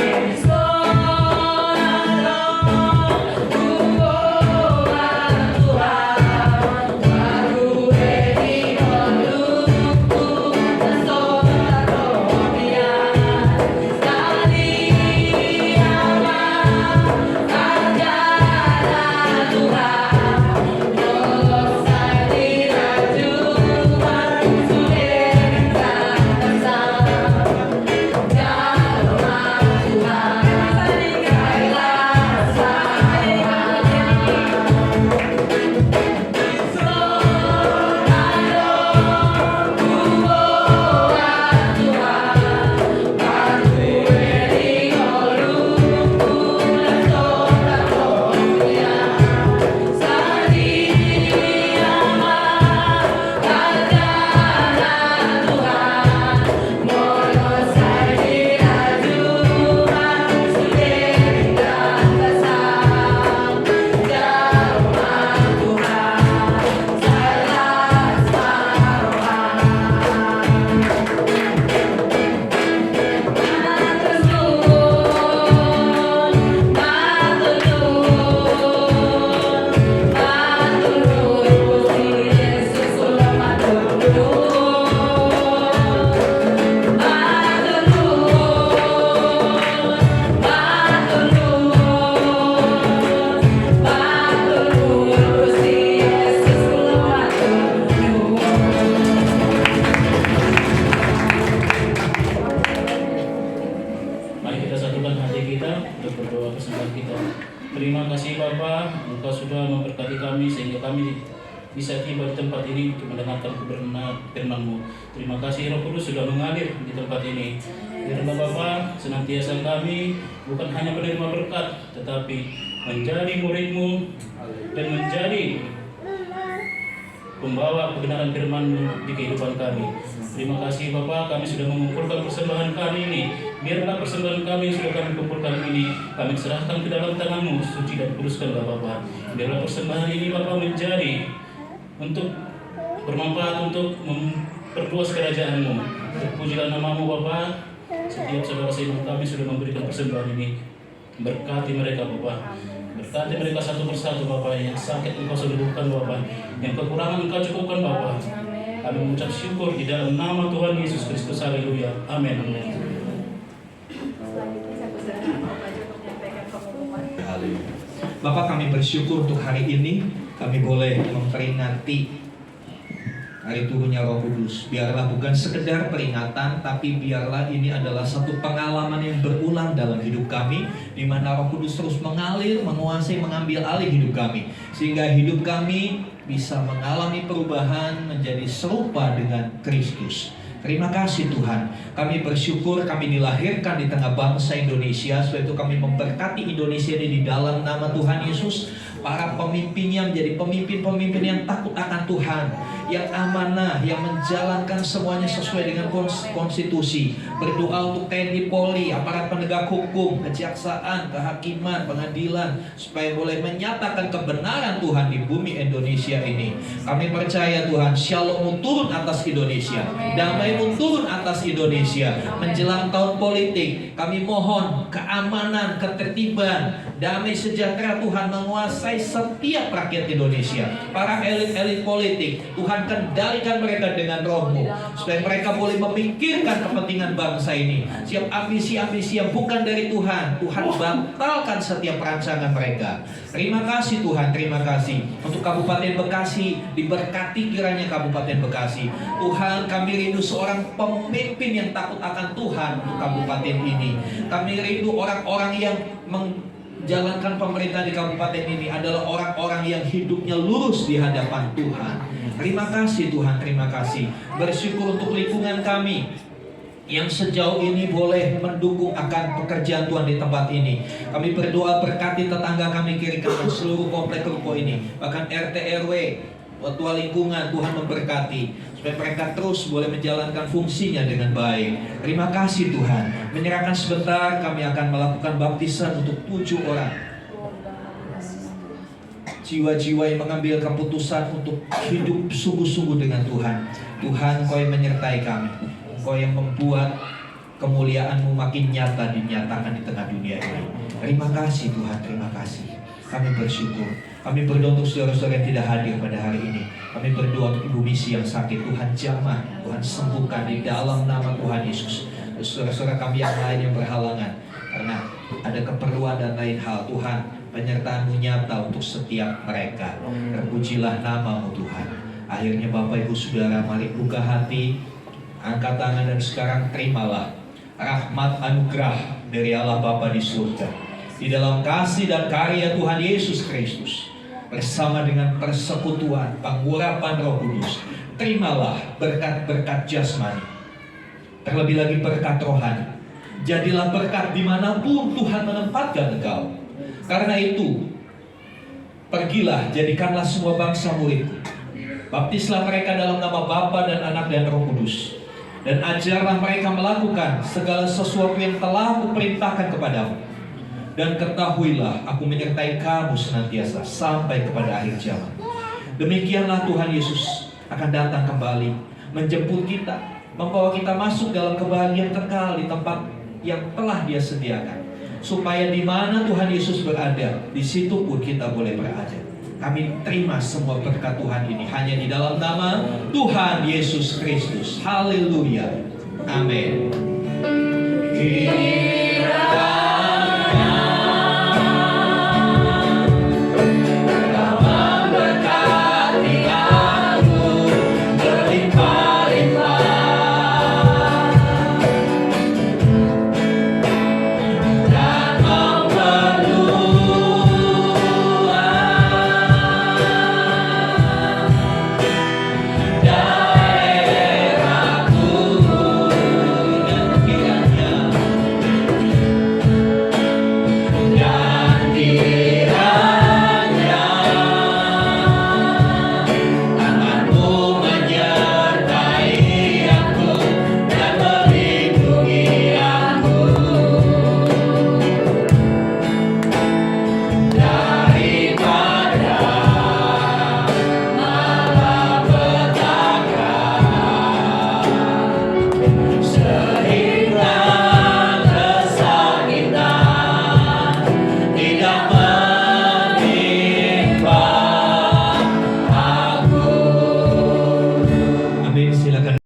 Terima kasih Bapa, Engkau sudah memberkati kami sehingga kami bisa tiba di tempat ini untuk mendengarkan firman-Mu. Terima kasih Roh Kudus sudah mengalir di tempat ini. Biarlah Bapa senantiasa kami bukan hanya menerima berkat, tetapi menjadi murid-Mu dan menjadi pembawa kebenaran firman-Mu di kehidupan kami. Terima kasih Bapa, kami sudah mengumpulkan persembahan kami ini. Biarlah persembahan kami yang sudah kami kumpulkan ini, kami serahkan ke dalam tangan-Mu, suci dan kuduskanlah Bapa. Biarlah persembahan ini Bapa menjadi untuk bermanfaat untuk memperluas kerajaan-Mu. Terpujilah nama-Mu Bapa. Setiap saudara seiman kami sudah memberikan persembahan ini. Berkati mereka Bapa. Berkati mereka satu persatu Bapa. Yang sakit Engkau sembuhkan Bapa. Yang kekurangan Engkau cukupkan Bapa. Kami mengucap syukur di dalam nama Tuhan Yesus Kristus. Haleluya. Amin. Bapak, kami bersyukur untuk hari ini kami boleh memperingati hari turunnya Roh Kudus. Biarlah bukan sekedar peringatan, tapi biarlah ini adalah satu pengalaman yang berulang dalam hidup kami, di mana Roh Kudus terus mengalir, menguasai, mengambil alih hidup kami, sehingga hidup kami bisa mengalami perubahan menjadi serupa dengan Kristus. Terima kasih Tuhan, kami bersyukur kami dilahirkan di tengah bangsa Indonesia. Sebab itu kami memberkati Indonesia ini di dalam nama Tuhan Yesus. Para pemimpinnya menjadi pemimpin-pemimpin yang takut akan Tuhan, yang amanah, yang menjalankan semuanya sesuai dengan konstitusi. Berdoa untuk TNI Polri, aparat penegak hukum, kejaksaan, kehakiman, pengadilan, supaya boleh menyatakan kebenaran Tuhan di bumi Indonesia ini. Kami percaya Tuhan, Shalom turun atas Indonesia, damai turun atas Indonesia. Menjelang tahun politik, kami mohon keamanan, ketertiban, damai sejahtera Tuhan menguasai setiap rakyat Indonesia. Para elit-elit politik, Tuhan kendalikan mereka dengan Roh-Mu, supaya mereka boleh memikirkan kepentingan bangsa ini. Setiap ambisi-ambisi yang bukan dari Tuhan, Tuhan batalkan setiap rancangan mereka. Terima kasih Tuhan, terima kasih untuk Kabupaten Bekasi. Diberkati kiranya Kabupaten Bekasi. Tuhan, kami rindu seorang pemimpin yang takut akan Tuhan untuk kabupaten ini. Kami rindu orang-orang yang menjalankan pemerintah di kabupaten ini adalah orang-orang yang hidupnya lurus di hadapan Tuhan. Terima kasih Tuhan, terima kasih. Bersyukur untuk lingkungan kami yang sejauh ini boleh mendukung akan pekerjaan Tuhan di tempat ini. Kami berdoa berkati tetangga kami kiri kanan, seluruh komplek ruko ini, bahkan RT RW, ketua lingkungan. Tuhan memberkati supaya mereka terus boleh menjalankan fungsinya dengan baik. Terima kasih Tuhan. Menyerahkan sebentar, kami akan melakukan baptisan untuk 7 orang jiwa-jiwa yang mengambil keputusan untuk hidup sungguh-sungguh dengan Tuhan. Tuhan, Kau yang menyertai kami, Kau yang membuat kemuliaan-Mu makin nyata dinyatakan di tengah dunia ini. Terima kasih Tuhan, terima kasih. Kami bersyukur. Kami berdoa untuk saudara-saudara yang tidak hadir pada hari ini. Kami berdoa untuk ibu misi yang sakit. Tuhan jamah, Tuhan sembuhkan di dalam nama Tuhan Yesus. Saudara-saudara kami yang lain yang berhalangan karena ada keperluan dan lain hal, Tuhan, penyertaan-Mu nyata untuk setiap mereka. Terpujilah nama-Mu Tuhan. Akhirnya Bapak Ibu Saudara, mari buka hati, angkat tangan, dan sekarang terimalah rahmat anugerah dari Allah Bapa di surga, di dalam kasih dan karya Tuhan Yesus Kristus, bersama dengan persekutuan pengurapan Roh Kudus. Terimalah berkat-berkat jasmani, terlebih lagi berkat rohani. Jadilah berkat dimanapun Tuhan menempatkan engkau. Karena itu, pergilah, jadikanlah semua bangsa muridku. Baptislah mereka dalam nama Bapa dan Anak dan Roh Kudus, dan ajarlah mereka melakukan segala sesuatu yang telah Kuperintahkan kepadamu. Dan ketahuilah, Aku menyertai kamu senantiasa sampai kepada akhir zaman. Demikianlah Tuhan Yesus akan datang kembali, menjemput kita, membawa kita masuk dalam kebahagiaan kekal di tempat yang telah Dia sediakan, supaya di mana Tuhan Yesus berada, di situ pun kita boleh berada. Kami terima semua berkat Tuhan ini hanya di dalam nama Tuhan Yesus Kristus. Haleluya. Amin.